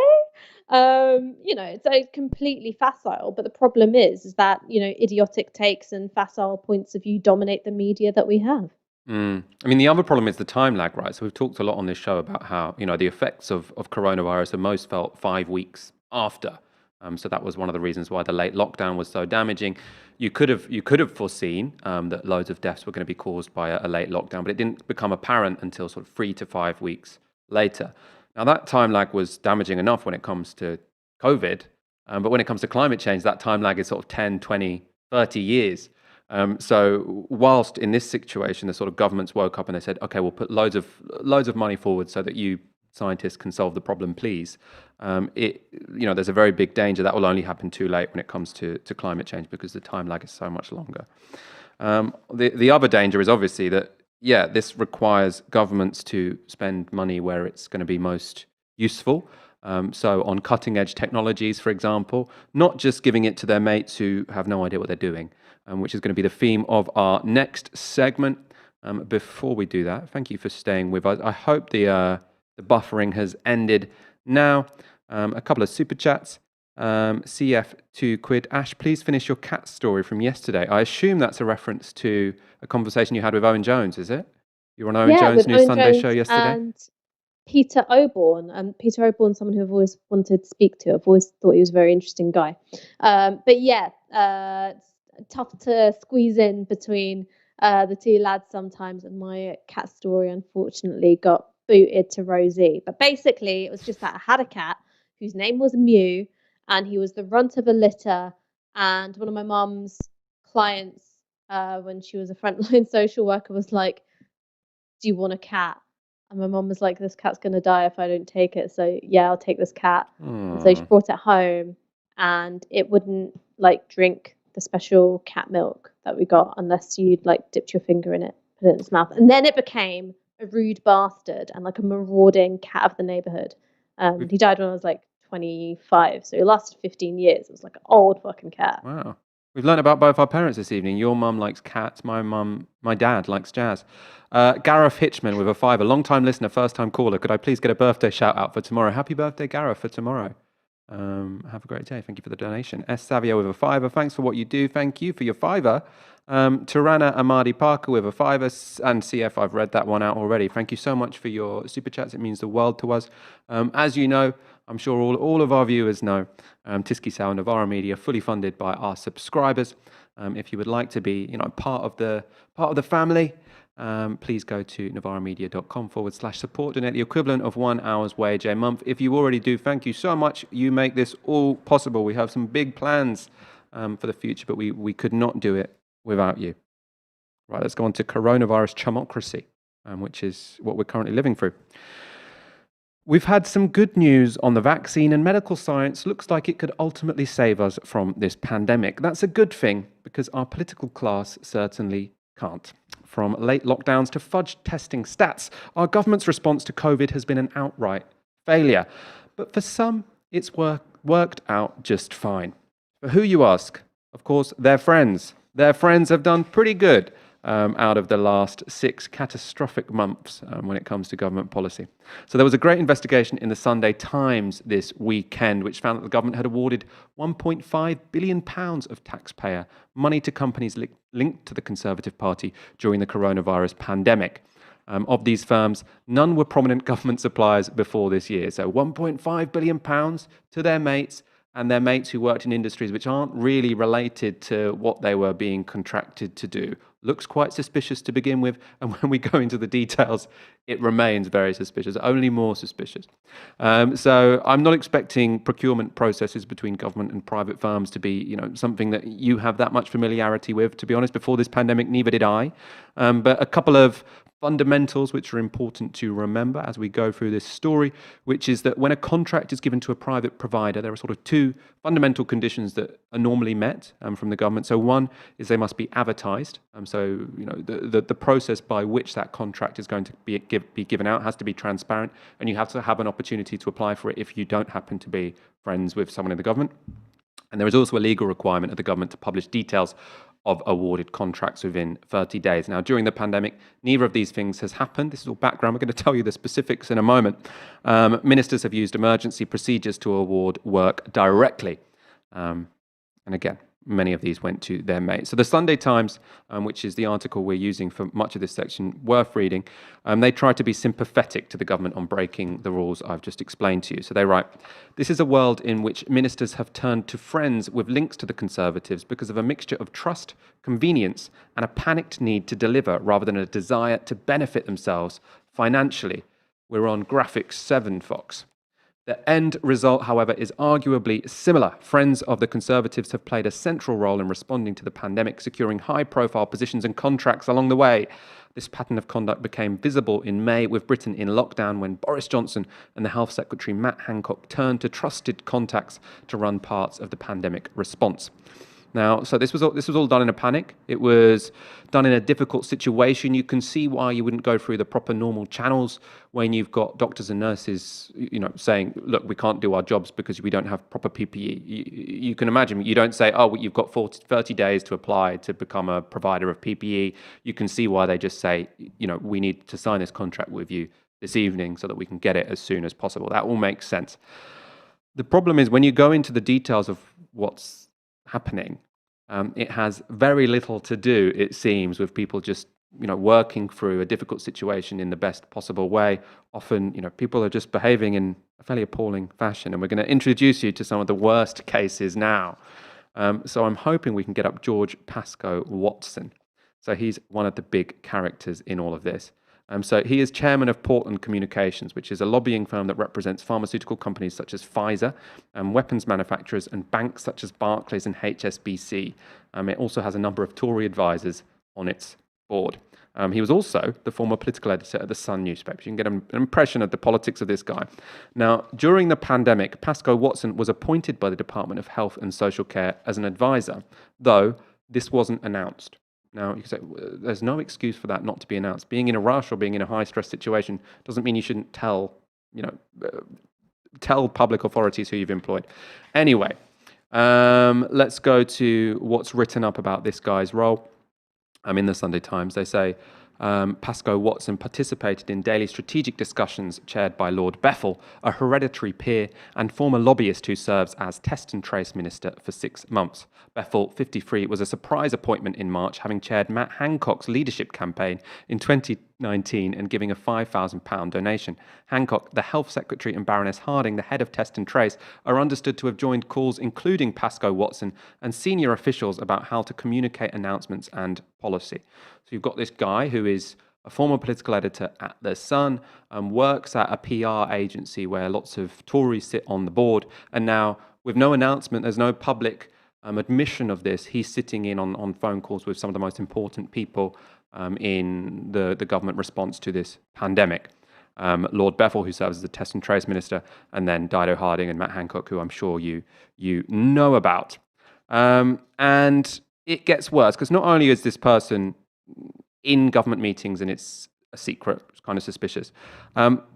It's completely facile, but the problem is that, idiotic takes and facile points of view dominate the media that we have. The other problem is the time lag, right? So we've talked a lot on this show about how, the effects of coronavirus are most felt 5 weeks after So that was one of the reasons why the late lockdown was so damaging. You could have foreseen that loads of deaths were going to be caused by a late lockdown, but it didn't become apparent until sort of 3 to 5 weeks later. Now that time lag was damaging enough when it comes to COVID, but when it comes to climate change, that time lag is sort of 10, 20, 30 years. So whilst in this situation, the sort of governments woke up and they said, okay, we'll put loads of money forward so that you scientists can solve the problem, please. There's a very big danger that will only happen too late when it comes to climate change because the time lag is so much longer. The other danger is obviously that, this requires governments to spend money where it's going to be most useful. So on cutting edge technologies, for example, not just giving it to their mates who have no idea what they're doing, which is going to be the theme of our next segment. Before we do that, thank you for staying with us. I hope the buffering has ended now. A couple of super chats. CF 2 quid. Ash, please finish your cat story from yesterday. I assume that's a reference to a conversation you had with Owen Jones, is it? You were on Owen Jones' new Sunday show yesterday? And Peter Oborne. And Peter Oborne, someone who I've always wanted to speak to. I've always thought he was a very interesting guy. It's tough to squeeze in between the two lads sometimes. And my cat story, unfortunately, got booted to Rosie. But basically, it was just that I had a cat whose name was Mew, and he was the runt of a litter. And one of my mum's clients, when she was a frontline social worker, was like, do you want a cat? And my mum was like, this cat's going to die if I don't take it. So yeah, I'll take this cat. And so she brought it home, and it wouldn't drink the special cat milk that we got unless you'd dipped your finger in it, put it in its mouth. And then it became a rude bastard and a marauding cat of the neighborhood. He died when I was 25, so he lasted 15 years. It was an old fucking cat. Wow. We've learned about both our parents this evening. Your mum likes cats, my dad likes jazz. Gareth Hitchman with a £5, a long-time listener, first-time caller. Could I please get a birthday shout-out for tomorrow? Happy birthday, Gareth, for tomorrow. Have a great day. Thank you for the donation. S. Savio with a £5. Thanks for what you do. Thank you for your £5. Tirana Amadi Parker with a £5. And CF, I've read that one out already. Thank you so much for your super chats. It means the world to us. As you know, I'm sure all of our viewers know, Tysky Sow, Novara Media, fully funded by our subscribers. If you would like to be, part of the family, please go to novaramedia.com/support. Donate the equivalent of 1 hour's wage a month. If you already do, thank you so much. You make this all possible. We have some big plans for the future, but we could not do it without you. Right, let's go on to coronavirus chumocracy, which is what we're currently living through. We've had some good news on the vaccine, and medical science looks like it could ultimately save us from this pandemic. That's a good thing, because our political class certainly can't. From late lockdowns to fudge testing stats, our government's response to COVID has been an outright failure. But for some, it's worked out just fine. For who, you ask? Of course, their friends. Their friends have done pretty good out of the last 6 catastrophic months when it comes to government policy. So there was a great investigation in the Sunday Times this weekend, which found that the government had awarded £1.5 billion of taxpayer money to companies linked to the Conservative Party during the coronavirus pandemic. Of these firms, none were prominent government suppliers before this year. So £1.5 billion to their mates, and their mates who worked in industries which aren't really related to what they were being contracted to do. Looks quite suspicious to begin with, and when we go into the details, it remains very suspicious, only more suspicious. So I'm not expecting procurement processes between government and private firms to be, something that you have that much familiarity with. To be honest, before this pandemic, neither did I. But a couple of fundamentals which are important to remember as we go through this story, which is that when a contract is given to a private provider, there are sort of 2 fundamental conditions that are normally met from the government. So one is they must be advertised. So the process by which that contract is going to be given out has to be transparent, and you have to have an opportunity to apply for it if you don't happen to be friends with someone in the government. And there is also a legal requirement of the government to publish details of awarded contracts within 30 days. Now, during the pandemic, neither of these things has happened. This is all background. We're going to tell you the specifics in a moment. Ministers have used emergency procedures to award work directly. And again, many of these went to their mates. So the Sunday Times, which is the article we're using for much of this section, worth reading, they try to be sympathetic to the government on breaking the rules I've just explained to you. So they write, "This is a world in which ministers have turned to friends with links to the Conservatives because of a mixture of trust, convenience, and a panicked need to deliver rather than a desire to benefit themselves financially." We're on graphic 7, Fox. The end result, however, is arguably similar. Friends of the Conservatives have played a central role in responding to the pandemic, securing high-profile positions and contracts along the way. This pattern of conduct became visible in May with Britain in lockdown when Boris Johnson and the Health Secretary Matt Hancock turned to trusted contacts to run parts of the pandemic response. Now, so this was all done in a panic. It was done in a difficult situation. You can see why you wouldn't go through the proper normal channels when you've got doctors and nurses, saying, "Look, we can't do our jobs because we don't have proper PPE." You can imagine. You don't say, "Oh, well, you've got 30 days to apply to become a provider of PPE." You can see why they just say, "We need to sign this contract with you this evening so that we can get it as soon as possible." That all makes sense. The problem is when you go into the details of what's happening, it has very little to do, it seems, with people just working through a difficult situation in the best possible way. Often, people are just behaving in a fairly appalling fashion, and we're going to introduce you to some of the worst cases now. So I'm hoping we can get up George Pascoe Watson. So he's one of the big characters in all of this. So he is chairman of Portland Communications, which is a lobbying firm that represents pharmaceutical companies such as Pfizer, weapons manufacturers, and banks such as Barclays and HSBC. It also has a number of Tory advisors on its board. He was also the former political editor at the Sun newspaper. You can get an impression of the politics of this guy. Now, during the pandemic, Pascoe Watson was appointed by the Department of Health and Social Care as an advisor, though this wasn't announced. Now, you can say, there's no excuse for that not to be announced. Being in a rush or being in a high-stress situation doesn't mean you shouldn't tell public authorities who you've employed. Anyway, let's go to what's written up about this guy's role. In the Sunday Times, they say, Pascoe Watson participated in daily strategic discussions chaired by Lord Bethell, a hereditary peer and former lobbyist who serves as Test and Trace Minister for 6 months. Bethell, 53, was a surprise appointment in March, having chaired Matt Hancock's leadership campaign in 2019 and giving a £5,000 donation. Hancock, the Health Secretary, and Baroness Harding, the head of Test and Trace, are understood to have joined calls including Pascoe Watson and senior officials about how to communicate announcements and policy. So you've got this guy who is a former political editor at The Sun, works at a PR agency where lots of Tories sit on the board, and now with no announcement, there's no public admission of this, he's sitting in on phone calls with some of the most important people in the government response to this pandemic. Lord Bethell, who serves as the Test and Trace Minister, and then Dido Harding and Matt Hancock, who I'm sure you know about. And it gets worse, because not only is this person in government meetings and it's a secret, it's kind of suspicious,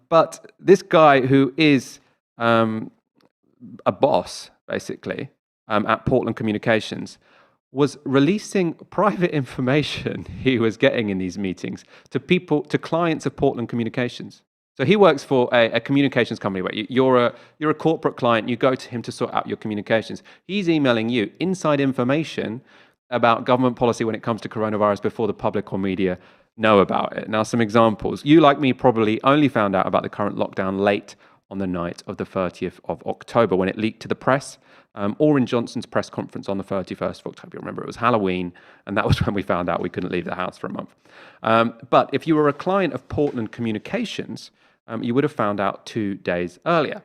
but this guy who is a boss, basically, at Portland Communications, was releasing private information he was getting in these meetings to clients of Portland Communications. So he works for a communications company where you're a corporate client, you go to him to sort out your communications. He's emailing you inside information about government policy when it comes to coronavirus before the public or media know about it. Now, some examples. You, like me, probably only found out about the current lockdown late on the night of the 30th of October when it leaked to the press, or in Johnson's press conference on the 31st of October. Remember, it was Halloween, and that was when we found out we couldn't leave the house for a month. But if you were a client of Portland Communications, you would have found out 2 days earlier.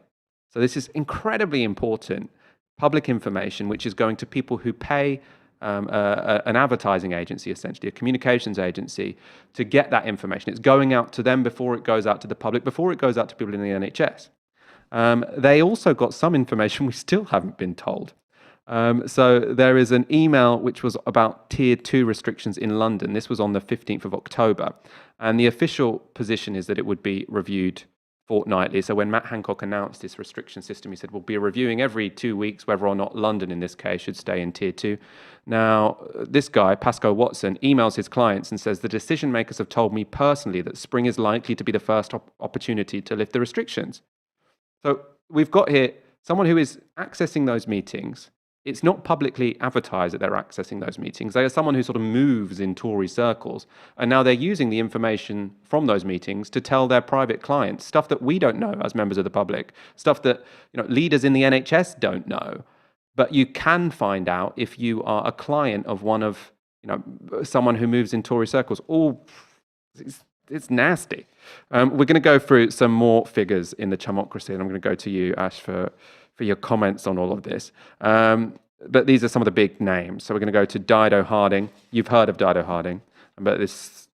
So this is incredibly important public information, which is going to people who pay an advertising agency, essentially, a communications agency, to get that information. It's going out to them before it goes out to the public, before it goes out to people in the NHS. They also got some information we still haven't been told. So there is an email which was about Tier 2 restrictions in London. This was on the 15th of October. And the official position is that it would be reviewed fortnightly. So when Matt Hancock announced this restriction system, he said, we'll be reviewing every 2 weeks whether or not London, in this case, should stay in Tier 2. Now, this guy, Pascoe Watson, emails his clients and says, the decision makers have told me personally that spring is likely to be the first opportunity to lift the restrictions. So we've got here someone who is accessing those meetings, it's not publicly advertised that they're accessing those meetings. They are someone who sort of moves in Tory circles, and now they're using the information from those meetings to tell their private clients stuff that we don't know as members of the public, stuff that leaders in the NHS don't know. But you can find out if you are a client of one of someone who moves in Tory circles. It's nasty. We're going to go through some more figures in the Chumocracy, and I'm going to go to you, Ash, for your comments on all of this. But these are some of the big names. So we're going to go to Dido Harding. You've heard of Dido Harding, but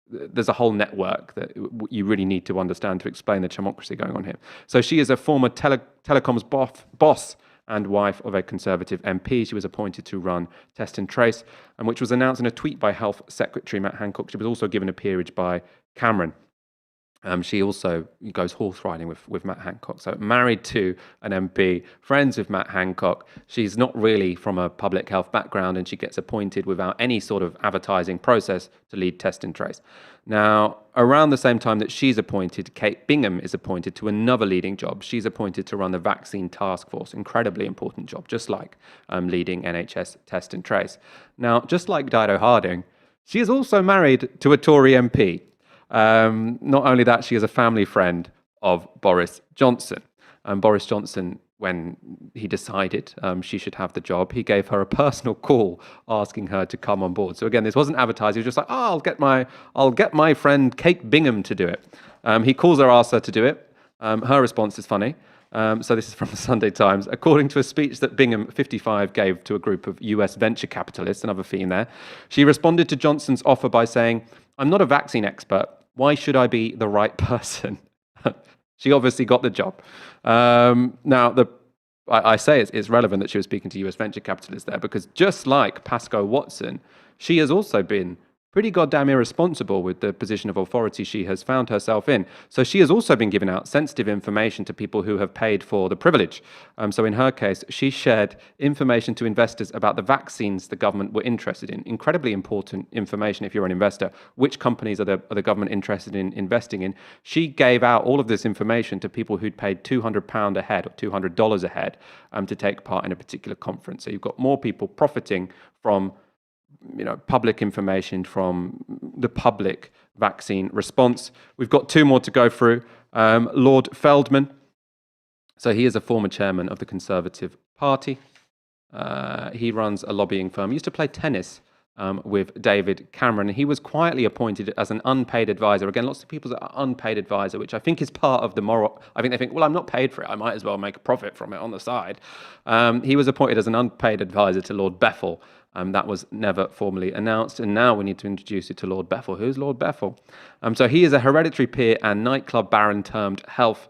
there's a whole network that you really need to understand to explain the Chumocracy going on here. So she is a former telecoms boss and wife of a Conservative MP. She was appointed to run Test and Trace, and which was announced in a tweet by Health Secretary Matt Hancock. She was also given a peerage by Cameron. She also goes horse riding with Matt Hancock. So married to an MP, friends with Matt Hancock. She's not really from a public health background, and she gets appointed without any sort of advertising process to lead Test and Trace. Now, around the same time that she's appointed, Kate Bingham is appointed to another leading job. She's appointed to run the Vaccine Task Force, incredibly important job, just like leading NHS Test and Trace. Now, just like Dido Harding, she is also married to a Tory MP. Not only that, she is a family friend of Boris Johnson. Boris Johnson, when he decided she should have the job, he gave her a personal call asking her to come on board. So again, this wasn't advertised. He was just like, I'll get my friend Kate Bingham to do it. He calls her, asks her to do it. Her response is funny. So this is from the Sunday Times. According to a speech that Bingham, 55, gave to a group of US venture capitalists, another theme there, she responded to Johnson's offer by saying, "I'm not a vaccine expert. Why should I be the right person?" She obviously got the job. Now, I say it's relevant that she was speaking to US venture capitalists there, because just like Pascoe Watson, she has also been pretty goddamn irresponsible with the position of authority she has found herself in. So she has also been giving out sensitive information to people who have paid for the privilege. So in her case, she shared information to investors about the vaccines the government were interested in. Incredibly important information if you're an investor. Which companies are the government interested in investing in? She gave out all of this information to people who'd paid £200 a head or $200 a head to take part in a particular conference. So you've got more people profiting from public information, from the public vaccine response. We've got two more to go through. Lord Feldman. So he is a former chairman of the Conservative Party. He runs a lobbying firm. He used to play tennis with David Cameron. He was quietly appointed as an unpaid advisor. Again, lots of people are unpaid advisor, which I think is part of the moral. I think they think, well, I'm not paid for it. I might as well make a profit from it on the side. He was appointed as an unpaid advisor to Lord Bethell. That was never formally announced, and now we need to introduce you to Lord Bethell. Who's Lord Bethell? So he is a hereditary peer and nightclub baron turned health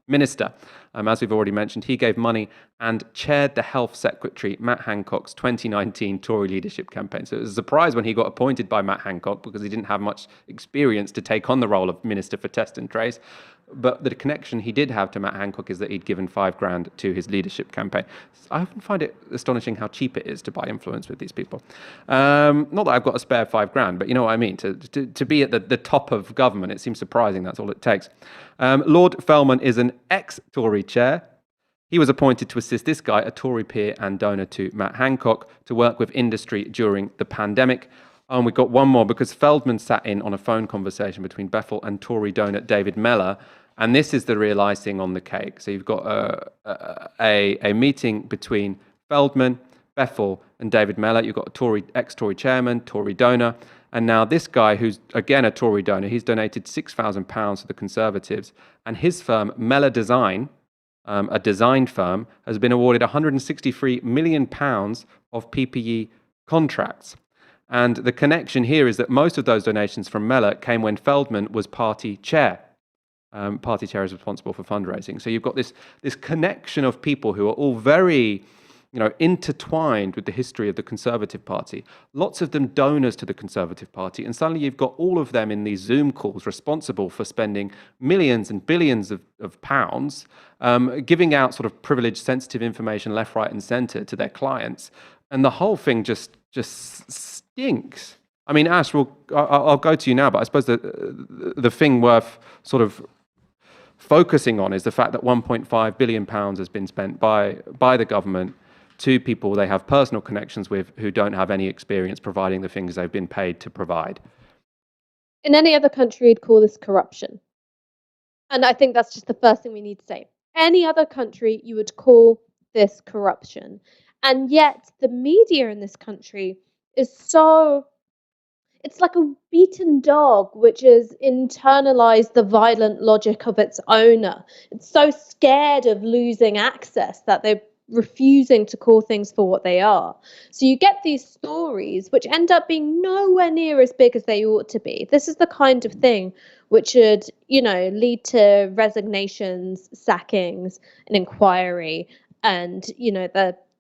minister. As we've already mentioned, he gave money and chaired the Health Secretary Matt Hancock's 2019 Tory leadership campaign. So it was a surprise when he got appointed by Matt Hancock, because he didn't have much experience to take on the role of Minister for Test and Trace. But the connection he did have to Matt Hancock is that he'd given $5,000 to his leadership campaign. I often find it astonishing how cheap it is to buy influence with these people. Not that I've got a spare $5,000, but you know what I mean. To be at the top of government, it seems surprising that's all it takes. Lord Feldman is an ex-Tory chair. He was appointed to assist this guy, a Tory peer and donor to Matt Hancock, to work with industry during the pandemic. And we've got one more, because Feldman sat in on a phone conversation between Bethell and Tory donor David Mellor, and this is the real icing on the cake. So you've got a meeting between Feldman, Bethell, and David Mellor. You've got a ex-Tory chairman, Tory donor, and now this guy, who's again a Tory donor, he's donated £6,000 to the Conservatives, and his firm, Mellor Design, a design firm, has been awarded £163 million of PPE contracts. And the connection here is that most of those donations from Mellor came when Feldman was party chair. Party chair is responsible for fundraising. So you've got this connection of people who are all very intertwined with the history of the Conservative Party. Lots of them donors to the Conservative Party. And suddenly you've got all of them in these Zoom calls responsible for spending millions and billions of pounds, giving out sort of privileged, sensitive information left, right, and centre to their clients. And the whole thing just stinks. I mean, Ash, I'll go to you now, but I suppose the thing worth sort of focusing on is the fact that £1.5 billion has been spent by the government to people they have personal connections with who don't have any experience providing the things they've been paid to provide. In any other country, you'd call this corruption. And I think that's just the first thing we need to say. Any other country, you would call this corruption. And yet the media in this country is it's like a beaten dog which has internalized the violent logic of its owner. It's so scared of losing access that they're refusing to call things for what they are. So you get these stories which end up being nowhere near as big as they ought to be. This is the kind of thing which should, lead to resignations, sackings, an inquiry, and,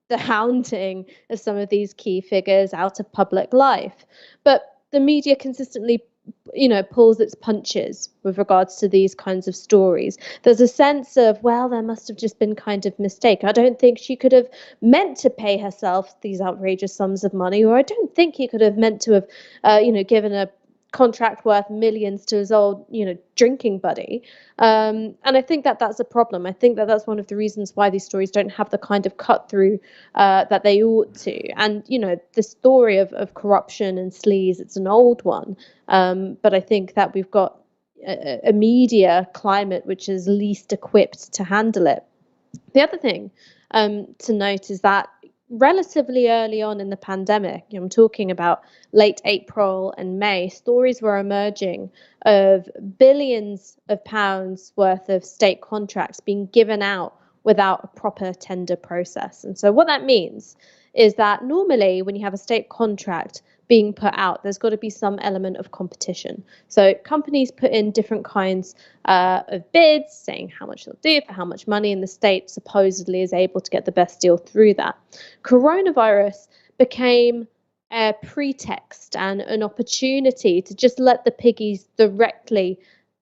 the hounding of some of these key figures out of public life. But the media consistently, pulls its punches with regards to these kinds of stories. There's a sense of, well, there must have just been kind of mistake. I don't think she could have meant to pay herself these outrageous sums of money, or I don't think he could have meant to have, given a contract worth millions to his old, drinking buddy. And I think that that's a problem. I think that that's one of the reasons why these stories don't have the kind of cut through that they ought to. And, the story of corruption and sleaze, it's an old one. But I think that we've got a media climate which is least equipped to handle it. The other thing to note is that relatively early on in the pandemic, I'm talking about late April and May, stories were emerging of billions of pounds worth of state contracts being given out without a proper tender process. And so what that means is that normally when you have a state contract being put out, there's got to be some element of competition. So companies put in different kinds of bids, saying how much they'll do for how much money, and the state supposedly is able to get the best deal through that. Coronavirus became a pretext and an opportunity to just let the piggies directly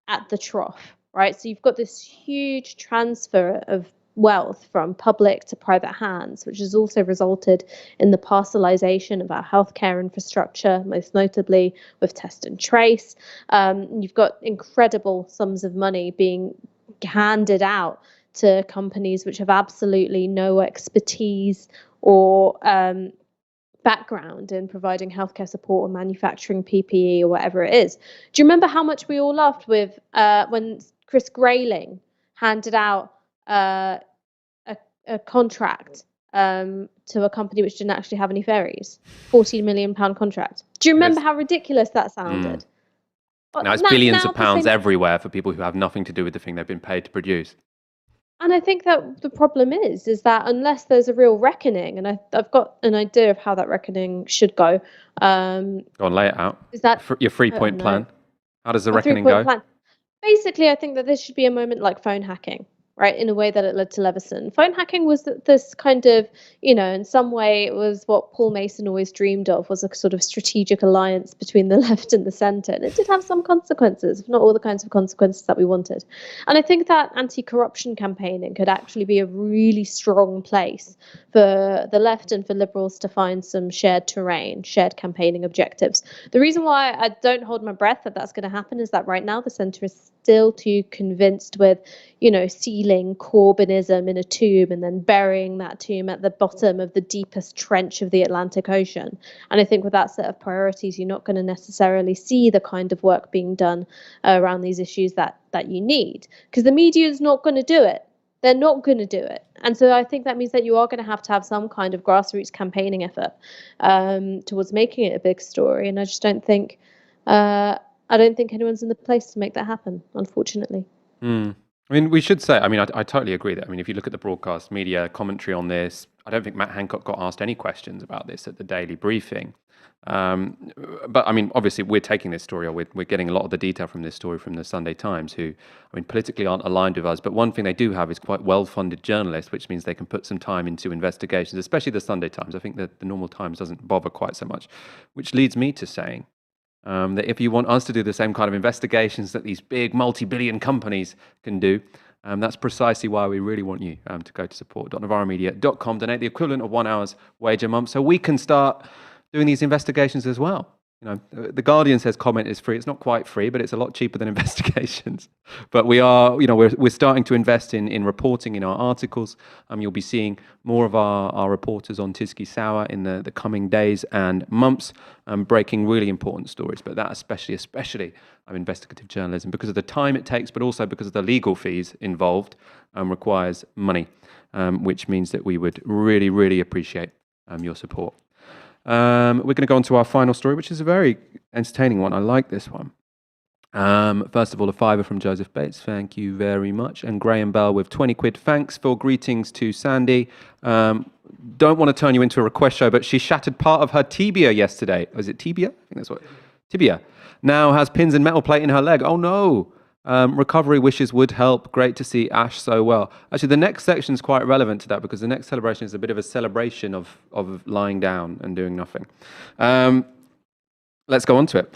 at the trough, right? So you've got this huge transfer of wealth from public to private hands, which has also resulted in the parcelization of our healthcare infrastructure, most notably with test and trace. You've got incredible sums of money being handed out to companies which have absolutely no expertise or background in providing healthcare support or manufacturing PPE or whatever it is. Do you remember how much we all laughed with when Chris Grayling handed out a contract to a company which didn't actually have any ferries, £14 million contract? Do you remember how ridiculous that sounded? Now it's billions of pounds everywhere for people who have nothing to do with the thing they've been paid to produce. And I think that the problem is that unless there's a real reckoning, and I've got an idea of how that reckoning should go. Go on, lay it out. Is that your 3-point plan? How does the reckoning go? Plan. Basically, I think that this should be a moment like phone hacking, right, in a way that it led to Leveson. Phone hacking was this kind of, in some way it was what Paul Mason always dreamed of, was a sort of strategic alliance between the left and the centre. And it did have some consequences, if not all the kinds of consequences that we wanted. And I think that anti-corruption campaigning could actually be a really strong place for the left and for liberals to find some shared terrain, shared campaigning objectives. The reason why I don't hold my breath that that's going to happen is that right now the centre is still too convinced with, sealing Corbynism in a tomb and then burying that tomb at the bottom of the deepest trench of the Atlantic Ocean. And I think with that set of priorities, you're not going to necessarily see the kind of work being done around these issues that you need, because the media is not going to do it. They're not going to do it. And so I think that means that you are going to have some kind of grassroots campaigning effort towards making it a big story. And I just don't think anyone's in the place to make that happen, unfortunately. I mean, we should say, I totally agree that, if you look at the broadcast media commentary on this, I don't think Matt Hancock got asked any questions about this at the daily briefing. But obviously we're taking this story, or we're getting a lot of the detail from this story from the Sunday Times, who, politically aren't aligned with us. But one thing they do have is quite well-funded journalists, which means they can put some time into investigations, especially the Sunday Times. I think that the normal Times doesn't bother quite so much, which leads me to saying that if you want us to do the same kind of investigations that these big multi-billion companies can do, that's precisely why we really want you to go to support.novaramedia.com, donate the equivalent of 1 hour's wage a month, so we can start doing these investigations as well. The Guardian says comment is free. It's not quite free, but it's a lot cheaper than investigations. But we are, we're starting to invest in reporting in our articles. You'll be seeing more of our reporters on Tysky Sour in the coming days and months, breaking really important stories. But that especially investigative journalism, because of the time it takes, but also because of the legal fees involved, requires money, which means that we would really, really appreciate your support. We're going to go on to our final story, which is a very entertaining one. I like this one. First of all, a fiver from Joseph Bates. Thank you very much. And Graham Bell with 20 quid. Thanks for greetings to Sandy. Don't want to turn you into a request show, but she shattered part of her tibia yesterday. Was it tibia? I think that's what. Tibia. Now has pins and metal plate in her leg. Oh no. Recovery wishes would help. Great to see Ash so well. Actually, the next section is quite relevant to that, because the next celebration is a bit of a celebration of lying down and doing nothing. Let's go on to it.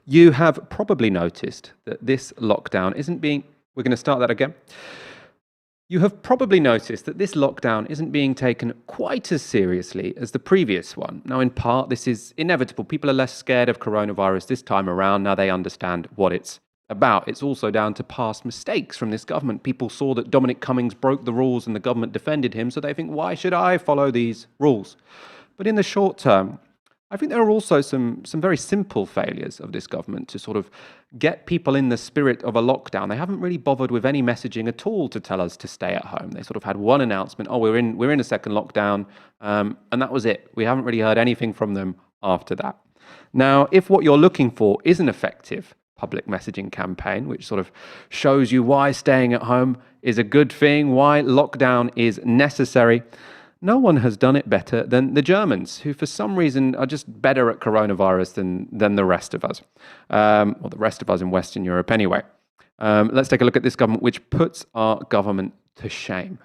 You have probably noticed that this lockdown isn't being... We're going to start that again. You have probably noticed that this lockdown isn't being taken quite as seriously as the previous one. Now, in part, this is inevitable. People are less scared of coronavirus this time around. Now they understand what it's about. It's also down to past mistakes from this government. People saw that Dominic Cummings broke the rules and the government defended him, so they think, why should I follow these rules? But in the short term, I think there are also some very simple failures of this government to sort of get people in the spirit of a lockdown. They haven't really bothered with any messaging at all to tell us to stay at home. They sort of had one announcement, we're in a second lockdown, and that was it. We haven't really heard anything from them after that. Now, if what you're looking for is an effective public messaging campaign, which sort of shows you why staying at home is a good thing, why lockdown is necessary, no one has done it better than the Germans, who for some reason are just better at coronavirus than the rest of us, or the rest of us in Western Europe anyway. Let's take a look at this government, which puts our government to shame.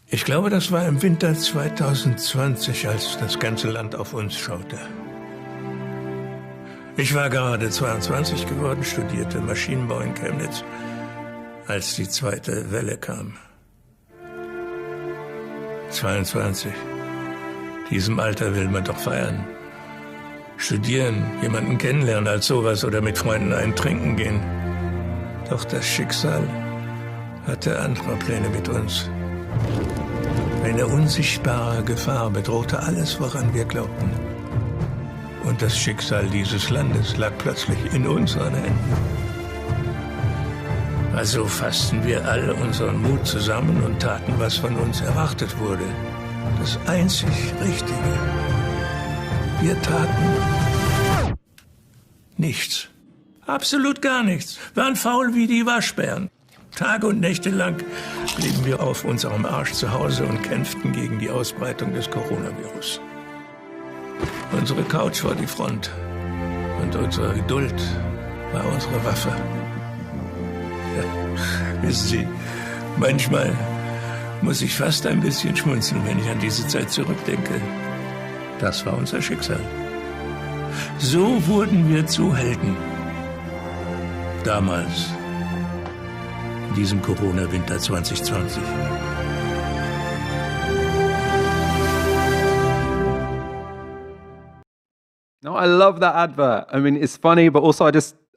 Ich glaube, das war im Winter 2020, als das ganze Land auf uns schaute. Ich war gerade 22 geworden, studierte Maschinenbau in Chemnitz, als die zweite Welle kam. 22. Diesem Alter will man doch feiern. Studieren, jemanden kennenlernen als sowas oder mit Freunden einen trinken gehen. Doch das Schicksal hatte andere Pläne mit uns. Eine unsichtbare Gefahr bedrohte alles, woran wir glaubten. Und das Schicksal dieses Landes lag plötzlich in unseren Händen. Also fassten wir alle unseren Mut zusammen und taten, was von uns erwartet wurde. Das einzig Richtige. Wir taten nichts. Absolut gar nichts. Waren faul wie die Waschbären. Tage und Nächte lang blieben wir auf unserem Arsch zu Hause und kämpften gegen die Ausbreitung des Coronavirus. Unsere Couch war die Front und unsere Geduld war unsere Waffe. Ja, wissen Sie, manchmal muss ich fast ein bisschen schmunzeln, wenn ich an diese Zeit zurückdenke. Das war unser Schicksal. So wurden wir zu Helden. Damals, in diesem Corona-Winter 2020. No, I love that advert. I mean, it's funny, but also I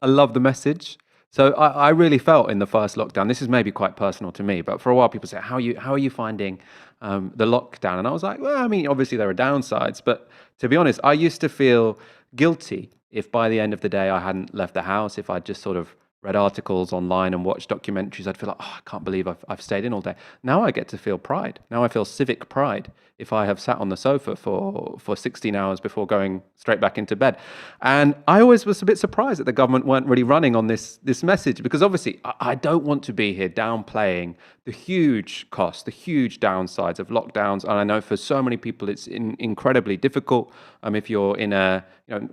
love the message. So I really felt in the first lockdown, this is maybe quite personal to me, but for a while people say, how are you finding the lockdown? And I was like, well, I mean, obviously there are downsides, but to be honest, I used to feel guilty if by the end of the day I hadn't left the house, if I'd just sort of read articles online and watched documentaries, I'd feel like, I can't believe I've stayed in all day. Now I get to feel pride. Now I feel civic pride if I have sat on the sofa for 16 hours before going straight back into bed. And I always was a bit surprised that the government weren't really running on this message, because obviously I don't want to be here downplaying the huge costs, the huge downsides of lockdowns. And I know for so many people it's incredibly difficult. If you're in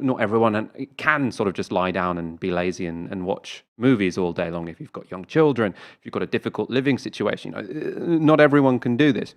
not everyone can sort of just lie down and be lazy and watch movies all day long. If you've got young children, if you've got a difficult living situation, not everyone can do this.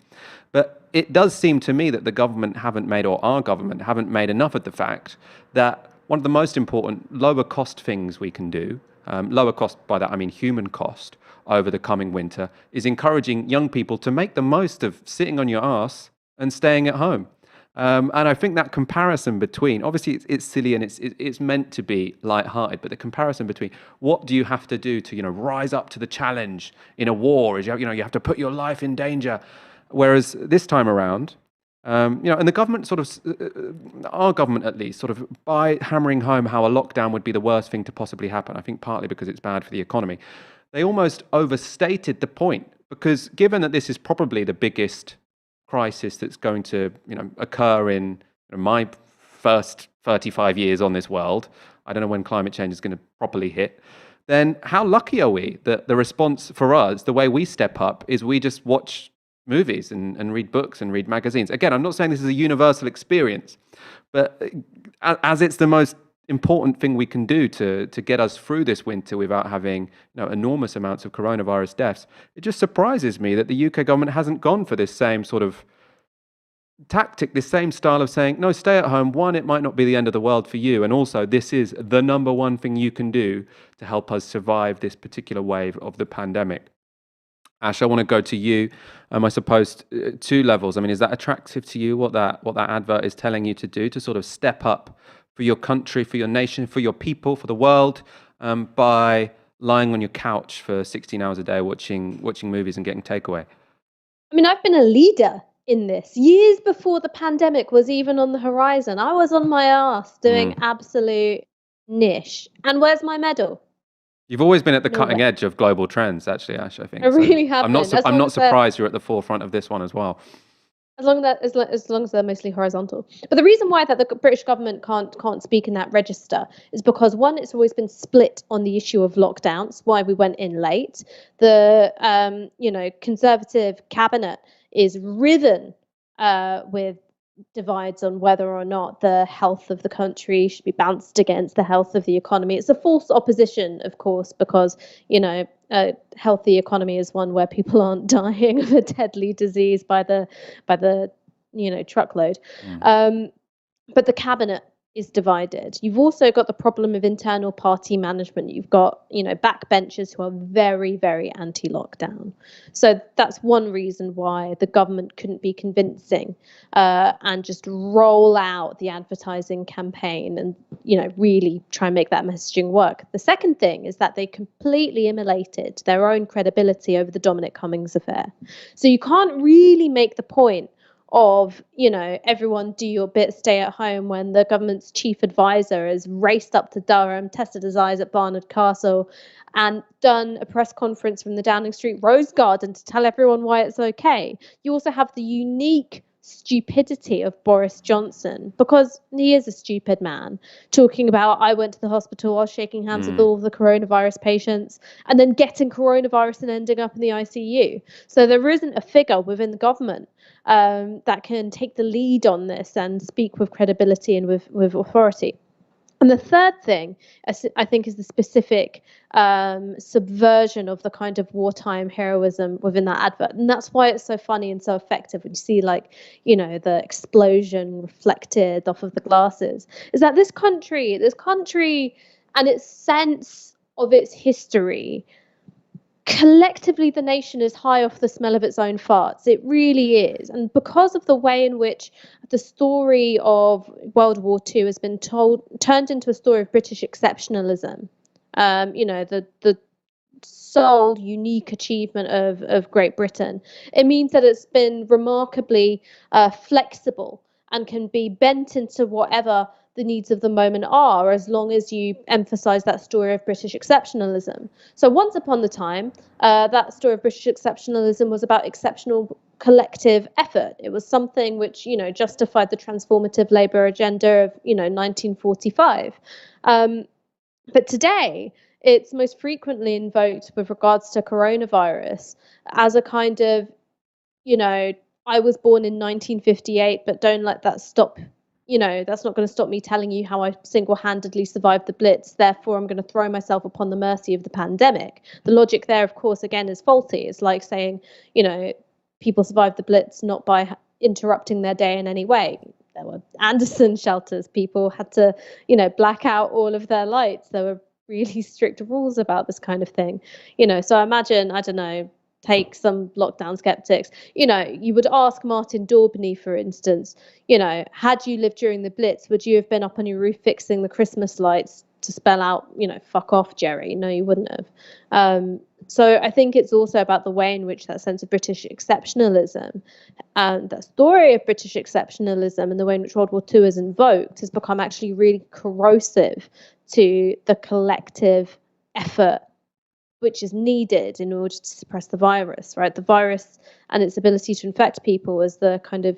But it does seem to me that the government our government haven't made enough of the fact that one of the most important lower cost things we can do, lower cost by that I mean human cost, over the coming winter, is encouraging young people to make the most of sitting on your arse and staying at home. And I think that comparison between, obviously it's silly and it's meant to be lighthearted, but the comparison between what do you have to do to, rise up to the challenge in a war is, you have to put your life in danger. Whereas this time around, and the government our government at least, sort of by hammering home how a lockdown would be the worst thing to possibly happen, I think partly because it's bad for the economy, they almost overstated the point, because given that this is probably the biggest crisis that's going to occur in my first 35 years on this world, I don't know when climate change is going to properly hit, then how lucky are we that the response for us, the way we step up, is we just watch movies and read books and read magazines. Again, I'm not saying this is a universal experience, but as it's the most important thing we can do to get us through this winter without having enormous amounts of coronavirus deaths, it just surprises me that the UK government hasn't gone for this same sort of tactic, this same style of saying, no, stay at home. One, it might not be the end of the world for you, and also this is the number one thing you can do to help us survive this particular wave of the pandemic. Ash, I want to go to you. I suppose two levels. I mean, is that attractive to you, what that advert is telling you to do, to sort of step up for your country, for your nation, for your people, for the world, by lying on your couch for 16 hours a day watching movies and getting takeaway? I mean, I've been a leader in this years before the pandemic was even on the horizon. I was on my ass doing absolute niche. And where's my medal? You've always been at the cutting edge of global trends, actually, Ash, I think. I really have. I'm not surprised you're at the forefront of this one as well. As long as they're mostly horizontal. But the reason why that the British government can't speak in that register is because, one, it's always been split on the issue of lockdowns, why we went in late. The Conservative cabinet is riven with divides on whether or not the health of the country should be balanced against the health of the economy. It's a false opposition, of course, because a healthy economy is one where people aren't dying of a deadly disease by the truckload. But the cabinet is divided. You've also got the problem of internal party management. You've got, backbenchers who are very, very anti-lockdown. So that's one reason why the government couldn't be convincing and just roll out the advertising campaign and, really try and make that messaging work. The second thing is that they completely immolated their own credibility over the Dominic Cummings affair. So you can't really make the point of, everyone do your bit, stay at home, when the government's chief advisor has raced up to Durham, tested his eyes at Barnard Castle, and done a press conference from the Downing Street Rose Garden to tell everyone why it's okay. You also have the unique stupidity of Boris Johnson, because he is a stupid man, talking about, I went to the hospital, I was shaking hands with all of the coronavirus patients, and then getting coronavirus and ending up in the ICU. So there isn't a figure within the government that can take the lead on this and speak with credibility and with authority. And the third thing, I think, is the specific subversion of the kind of wartime heroism within that advert. And that's why it's so funny and so effective when you see, the explosion reflected off of the glasses, is that this country and its sense of its history, collectively the nation is high off the smell of its own farts. It really is. And because of the way in which the story of World War II has been turned into a story of British exceptionalism, the sole unique achievement of Great Britain, it means that it's been remarkably flexible and can be bent into whatever the needs of the moment are, as long as you emphasize that story of British exceptionalism. So once upon a time, that story of British exceptionalism was about exceptional collective effort. It was something which, justified the transformative Labour agenda of, 1945. But today, it's most frequently invoked with regards to coronavirus as a kind of, I was born in 1958, but don't let that stop. That's not going to stop me telling you how I single-handedly survived the Blitz. Therefore, I'm going to throw myself upon the mercy of the pandemic. The logic there, of course, again, is faulty. It's like saying, people survived the Blitz not by interrupting their day in any way. There were Anderson shelters. People had to, black out all of their lights. There were really strict rules about this kind of thing. So I imagine, I don't know, take some lockdown skeptics. You would ask Martin Daubney, for instance, had you lived during the Blitz, would you have been up on your roof fixing the Christmas lights to spell out, fuck off, Jerry? No, you wouldn't have. So I think it's also about the way in which that sense of British exceptionalism and that story of British exceptionalism and the way in which World War II is invoked has become actually really corrosive to the collective effort which is needed in order to suppress the virus, right? The virus and its ability to infect people is the kind of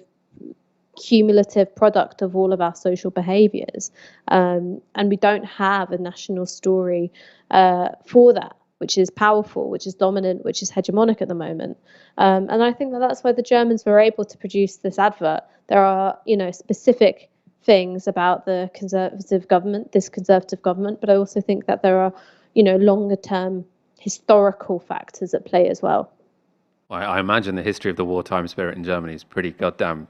cumulative product of all of our social behaviours. And we don't have a national story for that, which is powerful, which is dominant, which is hegemonic at the moment. And I think that that's why the Germans were able to produce this advert. There are, specific things about the conservative government, but I also think that there are, longer term historical factors at play as well. I imagine the history of the wartime spirit in Germany is pretty goddamn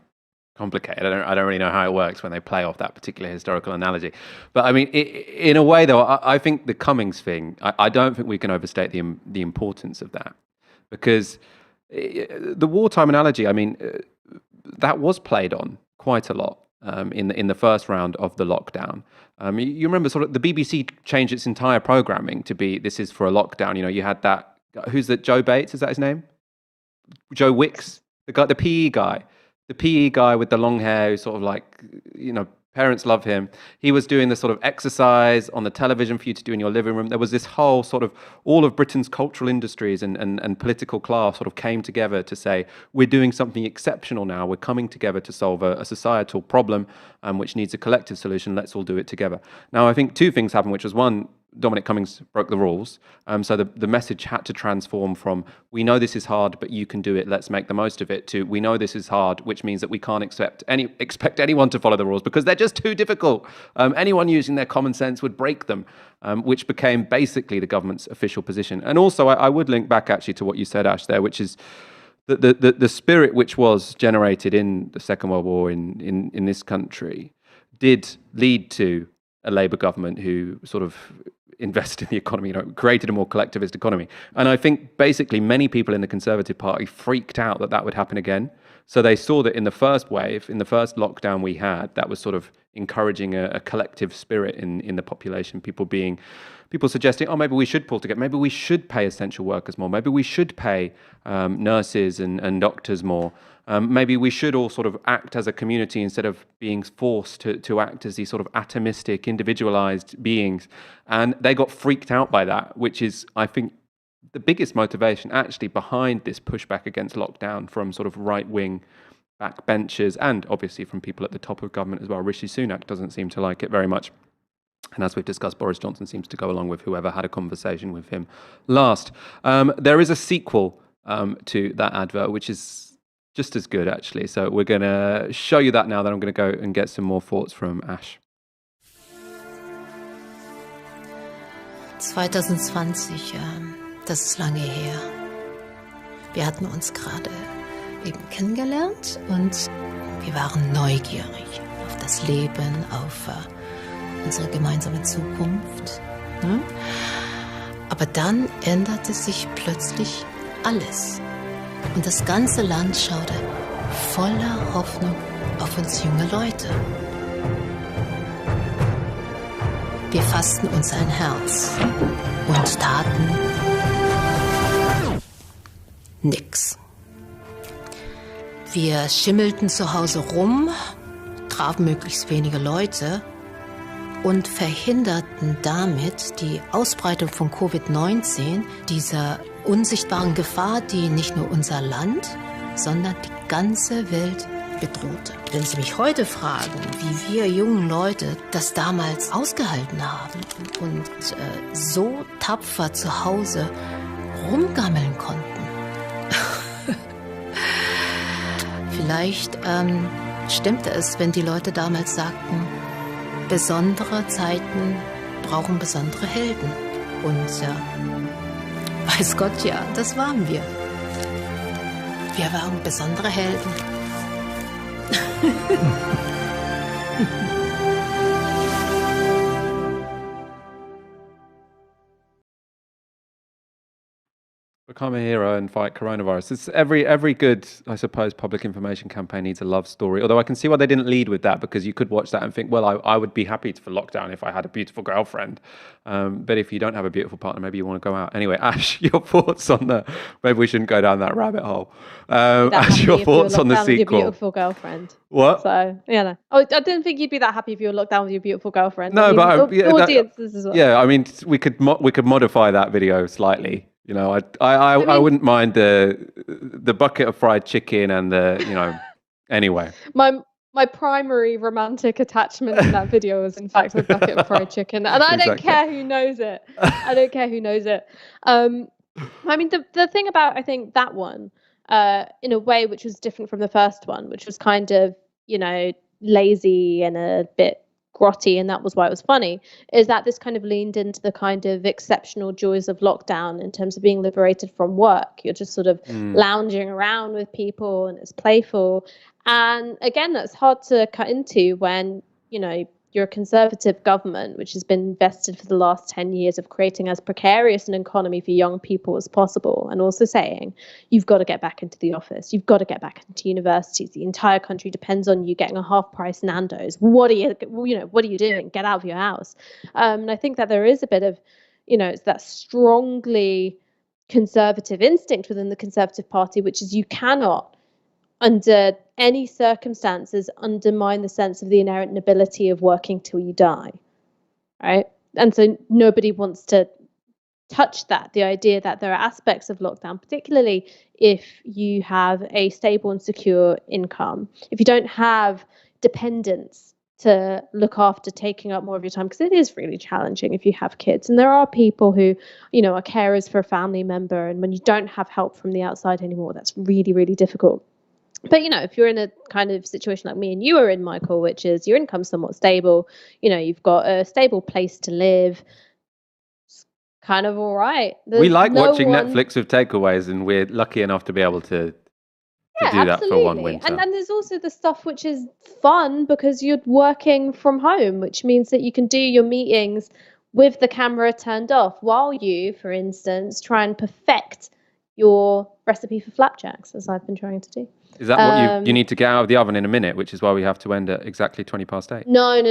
complicated. I don't really know how it works when they play off that particular historical analogy. But I mean, in a way, though, I think the Cummings thing, I don't think we can overstate the importance of that, because the wartime analogy, I mean, that was played on quite a lot in the first round of the lockdown. You remember sort of the BBC changed its entire programming to be, this is for a lockdown. You had that, who's that, Joe Bates, is that his name? Joe Wicks, the PE guy. The PE guy with the long hair, who's sort of like, parents love him. He was doing this sort of exercise on the television for you to do in your living room. There was this whole sort of, all of Britain's cultural industries and political class sort of came together to say, we're doing something exceptional now. We're coming together to solve a societal problem which needs a collective solution. Let's all do it together. Now, I think two things happened, which was one, Dominic Cummings broke the rules. So the message had to transform from, we know this is hard, but you can do it, let's make the most of it, to we know this is hard, which means that we can't expect anyone to follow the rules because they're just too difficult. Anyone using their common sense would break them, which became basically the government's official position. And also, I would link back actually to what you said, Ash, there, which is the spirit which was generated in the Second World War in this country did lead to a Labour government who sort of invested in the economy, created a more collectivist economy. And I think basically many people in the Conservative Party freaked out that would happen again. So they saw that in the first wave, in the first lockdown we had, that was sort of encouraging a collective spirit in the population, people suggesting, oh, maybe we should pull together, maybe we should pay essential workers more, maybe we should pay nurses and doctors more. Maybe we should all sort of act as a community instead of being forced to act as these sort of atomistic, individualized beings. And they got freaked out by that, which is, I think, the biggest motivation actually behind this pushback against lockdown from sort of right-wing backbenchers and obviously from people at the top of government as well. Rishi Sunak doesn't seem to like it very much. And as we've discussed, Boris Johnson seems to go along with whoever had a conversation with him last. There is a sequel to that advert, which is just as good, actually. So we're going to show you that now. Then I'm going to go and get some more thoughts from Ash. 2020, das ist lange her. Wir hatten uns gerade eben kennengelernt und wir waren neugierig auf das Leben, auf unsere gemeinsame Zukunft. Aber dann änderte sich plötzlich alles. Und das ganze Land schaute voller Hoffnung auf uns junge Leute. Wir fassten uns ein Herz und taten nix. Wir schimmelten zu Hause rum, trafen möglichst wenige Leute und verhinderten damit die Ausbreitung von Covid-19, dieser unsichtbaren Gefahr, die nicht nur unser Land, sondern die ganze Welt bedrohte. Wenn Sie mich heute fragen, wie wir jungen Leute das damals ausgehalten haben und so tapfer zu Hause rumgammeln konnten, vielleicht stimmte es, wenn die Leute damals sagten, besondere Zeiten brauchen besondere Helden. Und weiß Gott, ja, das waren wir. Wir waren besondere Helden. Become a hero and fight coronavirus. It's every good, I suppose, public information campaign needs a love story. Although I can see why they didn't lead with that, because you could watch that and think, well, I would be happy for lockdown if I had a beautiful girlfriend. But if you don't have a beautiful partner, maybe you want to go out. Anyway, Ash, your thoughts on maybe we shouldn't go down that rabbit hole. Ash, your thoughts on the sequel. Your beautiful girlfriend. What? So, yeah, no. Oh, I didn't think you'd be that happy if you were locked down with your beautiful girlfriend. No, audiences as well. Yeah, I mean, we could modify that video slightly. You know, I wouldn't mind the bucket of fried chicken and anyway. My primary romantic attachment in that video was, in fact, the bucket of fried chicken, and I don't care who knows it. I don't care who knows it. I mean, the thing about, I think, that one, in a way, which was different from the first one, which was kind of, lazy and a bit grotty, and that was why it was funny, is that this kind of leaned into the kind of exceptional joys of lockdown in terms of being liberated from work. You're just sort of lounging around with people, and it's playful. And again, that's hard to cut into when, you're a conservative government, which has been invested for the last 10 years of creating as precarious an economy for young people as possible, and also saying, you've got to get back into the office, you've got to get back into universities, the entire country depends on you getting a half-price Nando's. What are you doing? Get out of your house. And I think that there is a bit of, it's that strongly conservative instinct within the Conservative Party, which is you cannot, under any circumstances, undermine the sense of the inherent nobility of working till you die, right? And so nobody wants to touch that, the idea that there are aspects of lockdown, particularly if you have a stable and secure income, if you don't have dependents to look after taking up more of your time, because it is really challenging if you have kids. And there are people who, are carers for a family member, and when you don't have help from the outside anymore, that's really, really difficult. But, if you're in a kind of situation like me and you are in, Michael, which is your income's somewhat stable, you've got a stable place to live, it's kind of all right. We like watching Netflix with takeaways, and we're lucky enough to be able to do that for one winter. And there's also the stuff which is fun because you're working from home, which means that you can do your meetings with the camera turned off while you, for instance, try and perfect your recipe for flapjacks, as I've been trying to do. Is that what you need to get out of the oven in a minute, which is why we have to end at exactly 8:20? No.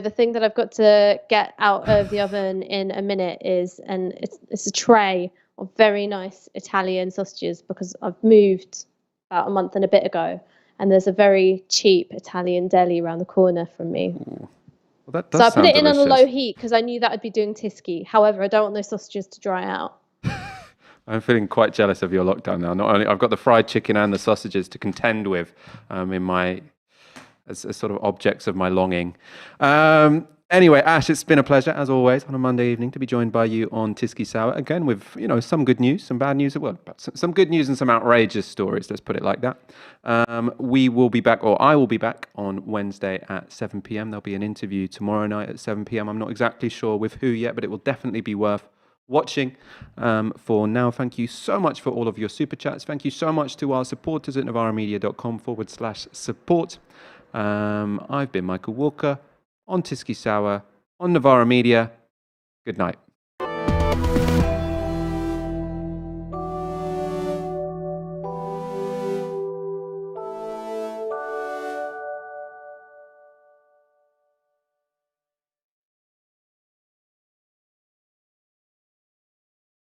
The thing that I've got to get out of the oven in a minute is, and it's a tray of very nice Italian sausages, because I've moved about a month and a bit ago, and there's a very cheap Italian deli around the corner from me. Ooh. Well, that does so I put it in delicious. on a low heat because I knew that would be doing Tysky. However, I don't want those sausages to dry out. I'm feeling quite jealous of your lockdown now. Not only I've got the fried chicken and the sausages to contend with as sort of objects of my longing. Anyway, Ash, it's been a pleasure, as always, on a Monday evening to be joined by you on Tysky Sour. Again, with, some good news, some bad news, some good news and some outrageous stories, let's put it like that. We will be back, or I will be back on Wednesday at 7 p.m. There'll be an interview tomorrow night at 7 p.m. I'm not exactly sure with who yet, but it will definitely be worth watching. For now, thank you so much for all of your super chats. Thank you so much to our supporters at novaramedia.com/support. I've been Michael Walker on Tysky Sour on Novara Media. Good night.